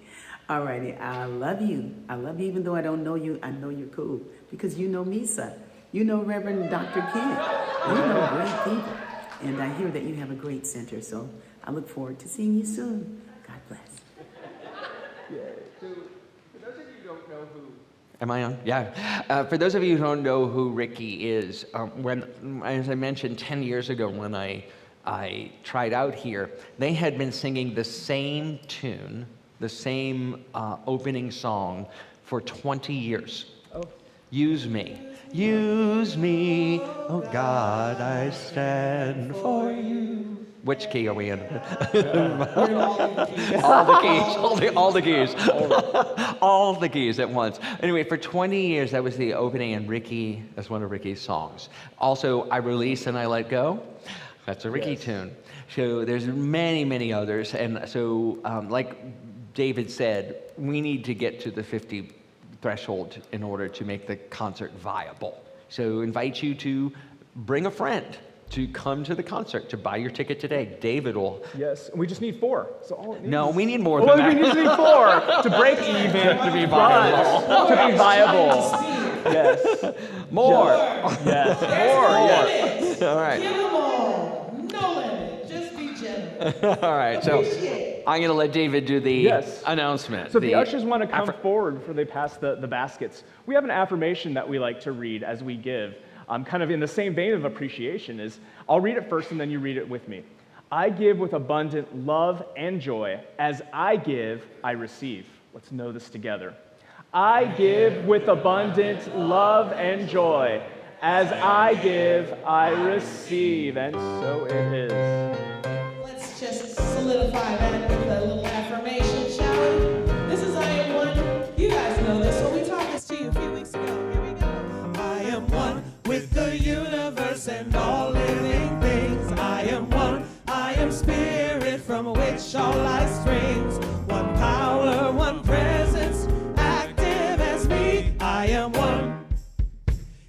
All righty, I love you. I love you even though I don't know you. I know you're cool because you know Misa. You know Reverend Dr. Kent. You know great people. And I hear that you have a great center, so I look forward to seeing you soon. God bless. Yeah. So, for those of you who don't know who... Am I on? Yeah. For those of you who don't know who Ricky is, as I mentioned 10 years ago when I tried out here, they had been singing the same tune, the same opening song for 20 years. Oh. Use me. Use me, oh God, I stand for you. Which key are we in? All the keys. All the keys at once. Anyway, for 20 years, that was the opening, and Ricky, that's one of Ricky's songs. Also, I Release and I Let Go. That's a Ricky tune. So there's many, many others. And so, like David said, we need to get to the 50 threshold in order to make the concert viable. So invite you to bring a friend to come to the concert, to buy your ticket today. David will... Yes, we just need 4. So all it needs No, we need more than that. We just need 4 to break even, to be viable. To be viable. Yes. More. Yes. More. Yes. All right. Give them all. No limit. Just be generous. All right, so I'm going to let David do the announcement. So if the ushers want to come forward before they pass the baskets, we have an affirmation that we like to read as we give. Kind of in the same vein of appreciation is, I'll read it first and then you read it with me. I give with abundant love and joy. As I give, I receive. Let's know this together. I give with abundant love and joy. As I give, I receive. And so it is. Let's just solidify that with a little affirmation, shall we? This is I am one. You guys know this, so we taught this to you a few weeks ago. Here we go. I am one with the universe and all living things. I am one. I am spirit from which all life springs. One power, one presence, active as me. I am one.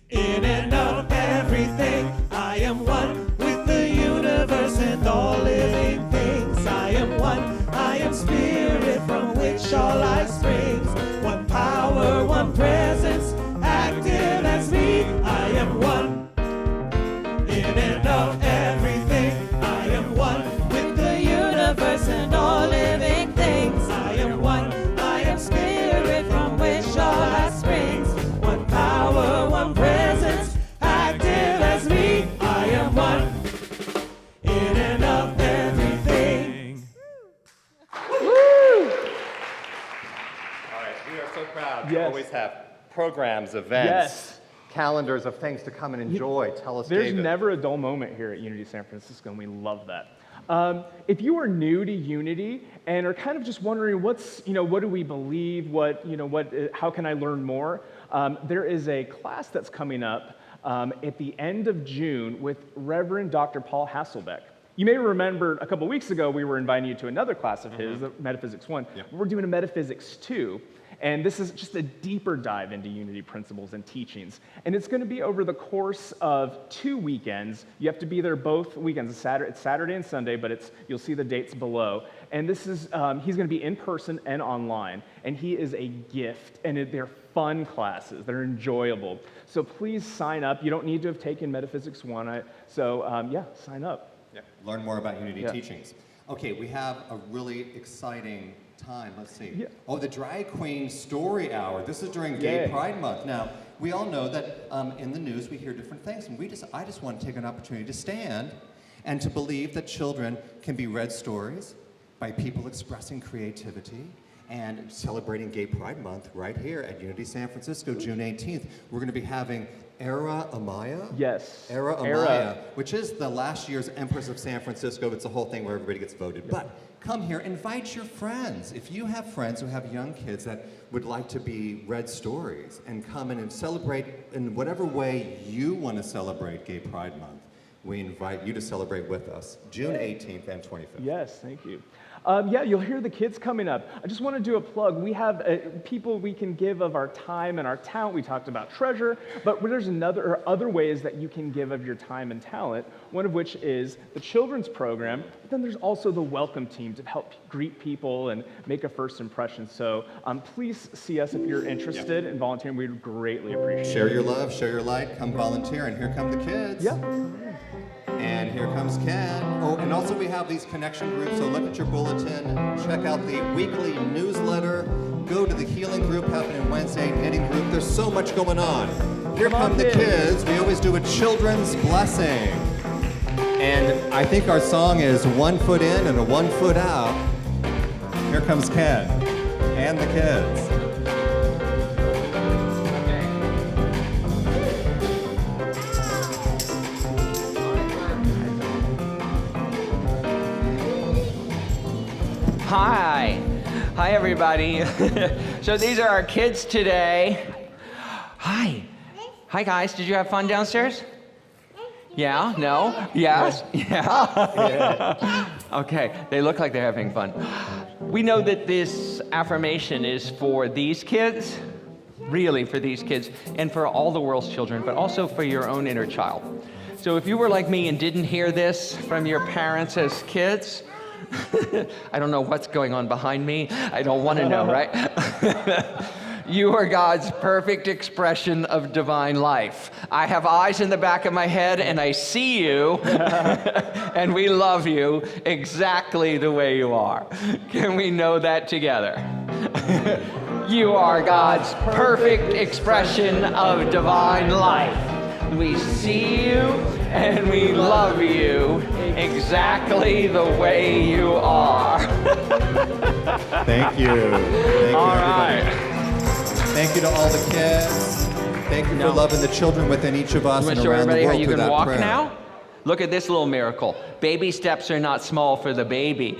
In and of everything. I am one with the universe and all living things. I am one. I am spirit from which all life springs. One power, one presence, active as me. I am one. In and of everything. I am one with the universe and all living things. I am one. I am spirit from which all life springs. One power, one presence, active as me. I am one. In and of everything. Woo! All right, we are so proud to Yes. always have programs, events, Yes. calendars of things to come and enjoy. Tell us, There's David. never a dull moment here at Unity San Francisco, and we love that. If you are new to Unity and are kind of just wondering what do we believe, how can I learn more? There is a class that's coming up at the end of June with Reverend Dr. Paul Hasselbeck. You may remember a couple weeks ago we were inviting you to another class of his, Metaphysics 1. Yep. We're doing a Metaphysics 2. And this is just a deeper dive into Unity principles and teachings. And it's going to be over the course of 2 weekends. You have to be there both weekends. It's Saturday and Sunday, but you'll see the dates below. And this is he's going to be in person and online. And he is a gift. And they're fun classes. They're enjoyable. So please sign up. You don't need to have taken Metaphysics 1. Sign up. Yeah. Learn more about Unity Yeah. teachings. Okay, we have a really exciting time. Let's see. Yeah. Oh, the Drag Queen Story Hour. This is during Gay Yay. Pride Month. Now, we all know that in the news we hear different things, and I just want to take an opportunity to stand and to believe that children can be read stories by people expressing creativity and celebrating Gay Pride Month right here at Unity San Francisco, June 18th. We're going to be having Era Amaya? Yes. Era Amaya, which is the last year's Empress of San Francisco. It's a whole thing where everybody gets voted. But come here, invite your friends. If you have friends who have young kids that would like to be read stories and come in and celebrate in whatever way you want to celebrate Gay Pride Month, we invite you to celebrate with us, June 18th and 25th. Yes, thank you. You'll hear the kids coming up. I just want to do a plug. We have people we can give of our time and our talent. We talked about treasure, but there's other ways that you can give of your time and talent, one of which is the children's program, but then there's also the welcome team to help greet people and make a first impression. So please see us if you're interested in volunteering. We'd greatly appreciate it. Share your love, share your light, come volunteer, and here come the kids. Yeah. And here comes Ken. Oh, and also we have these connection groups, so look at your bulletin, check out the weekly newsletter, go to the healing group happening Wednesday, knitting group. There's so much going on. Here come the kids. We always do a children's blessing. And I think our song is 1 foot in and a 1 foot out. Here comes Ken and the kids. Hi. Hi, everybody. So these are our kids today. Hi. Hi, guys. Did you have fun downstairs? Yeah? No? Yes? Yeah? Okay. They look like they're having fun. We know that this affirmation is for these kids, really for these kids, and for all the world's children, but also for your own inner child. So if you were like me and didn't hear this from your parents as kids, I don't know what's going on behind me. I don't want to know, right? You are God's perfect expression of divine life. I have eyes in the back of my head and I see you, and we love you exactly the way you are. Can we know that together? You are God's perfect expression of divine life. We see you and we love you exactly the way you are. Thank you. Thank you, All everybody. right. Thank you to all the kids. Thank you for loving the children within each of us You want and to show around the everybody how world you through can that walk prayer. now? Look at this little miracle. Baby steps are not small for the baby,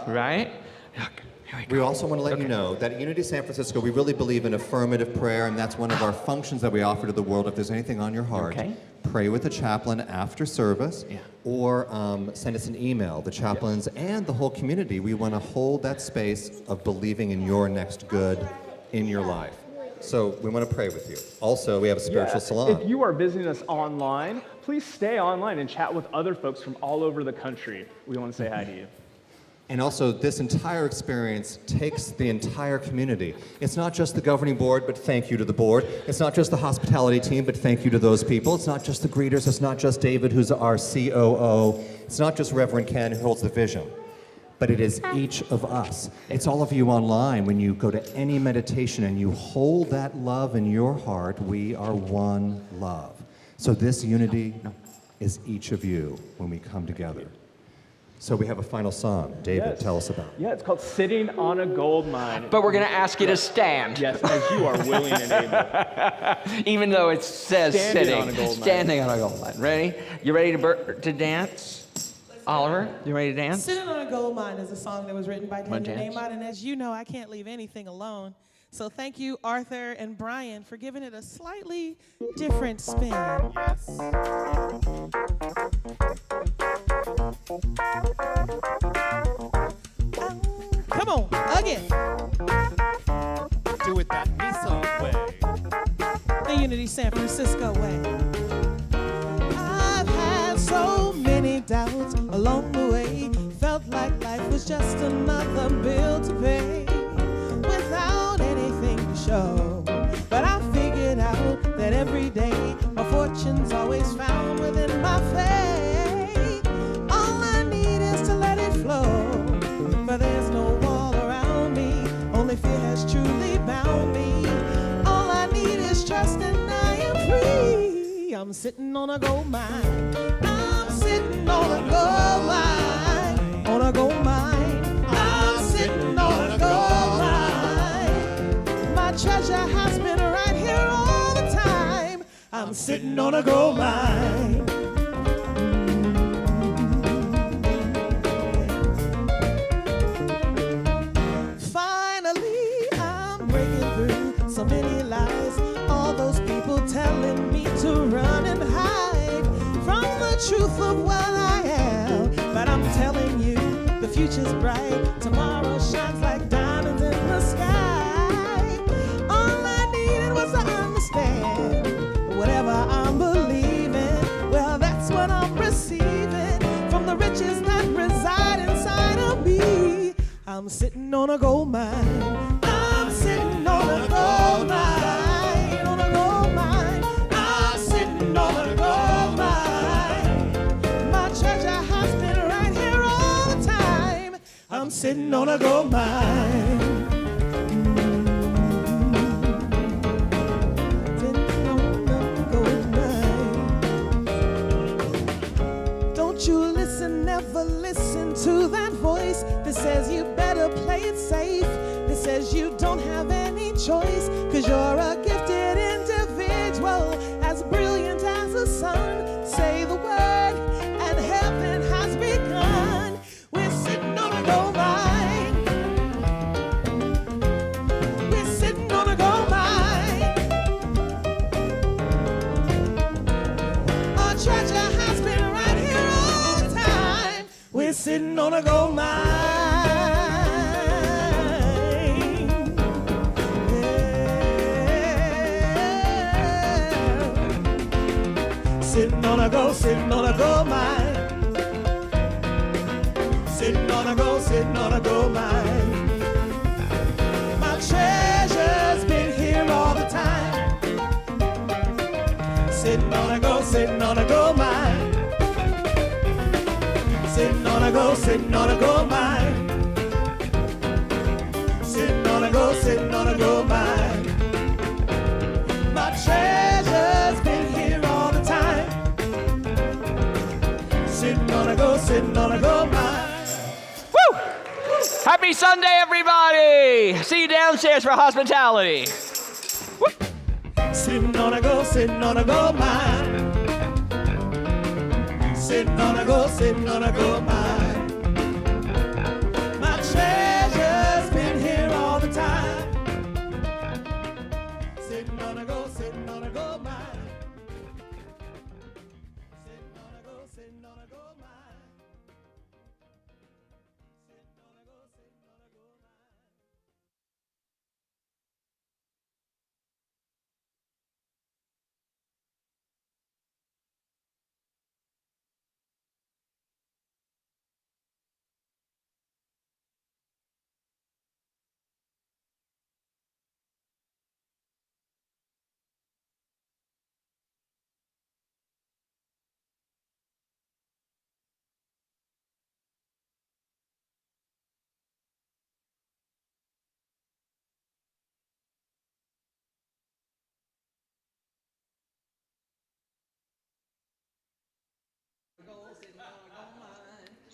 right? Look, here we go. We also want to let you know that at Unity San Francisco, we really believe in affirmative prayer, and that's one of our functions that we offer to the world. If there's anything on your heart, pray with the chaplain after service, or send us an email, the chaplains and the whole community. We want to hold that space of believing in your next good in your life. So we want to pray with you. Also, we have a spiritual salon. If you are visiting us online, please stay online and chat with other folks from all over the country. We want to say hi to you. And also, this entire experience takes the entire community. It's not just the governing board, but thank you to the board. It's not just the hospitality team, but thank you to those people. It's not just the greeters. It's not just David, who's our COO. It's not just Reverend Ken, who holds the vision. But it is each of us. It's all of you online. When you go to any meditation and you hold that love in your heart, we are one love. So this unity is each of you when we come together. So we have a final song. David, tell us about it. Yeah, it's called Sitting on a Gold Mine. But we're going to ask you to stand. Yes, as you are willing and able. Even though it says Standing sitting. on a gold mine. Standing on a gold mine. Ready? You ready to dance? Oliver, you ready to dance? Sitting on a Gold Mine is a song that was written by Wanna Daniel dance? Namont, and as you know, I can't leave anything alone. So thank you, Arthur and Brian, for giving it a slightly different spin. Come on, again. Do it that Nissan way. The Unity San Francisco way. I've had so many doubts along the way. Felt like life was just another bill to pay without anything to show. But I figured out that every day my fortune's always found within my faith. All I need is to let it flow. For there's no wall around me, only fear has truly bound me. All I need is trust and I am free. I'm sitting on a gold mine. I'm sitting on a gold mine. On a gold mine. I'm sitting on a gold mine. My treasure has been right here all the time. I'm sitting on a gold mine. So many lies, all those people telling me to run and hide from the truth of what I am. But I'm telling you, the future's bright. Tomorrow shines like diamonds in the sky. All I needed was to understand whatever I'm believing. Well, that's what I'm receiving from the riches that reside inside of me. I'm sitting on a gold mine. Sitting on a gold mine, on a gold mine. I'm sitting on a gold mine. My treasure has been right here all the time. I'm sitting on a gold mine. Sitting on a gold mine. Don't you listen, never listen to that voice that says you better play it safe. That says you don't have any choice, cause you're a gifted individual, as brilliant as the sun. Say the word and heaven has begun. We're sitting on a gold mine. We're sitting on a gold mine. Our treasure has been right here all the time. We're sitting on a gold mine. Sitting on a gold mine. Sitting on a gold mine. My treasure's been here all the time. Sitting on a gold mine. Sitting on a gold mine. Sitting on a gold mine. My treasure's been here all the time. Sitting on a gold mine. Woo! Happy Sunday, everybody! See you downstairs for hospitality. Woo! Sitting on a gold mine. Sitting on a gold mine. My treasure's been here all the time. Sitting on a gold mine. Sitting on a gold mine.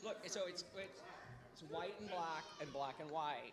Look, so it's white and black and white.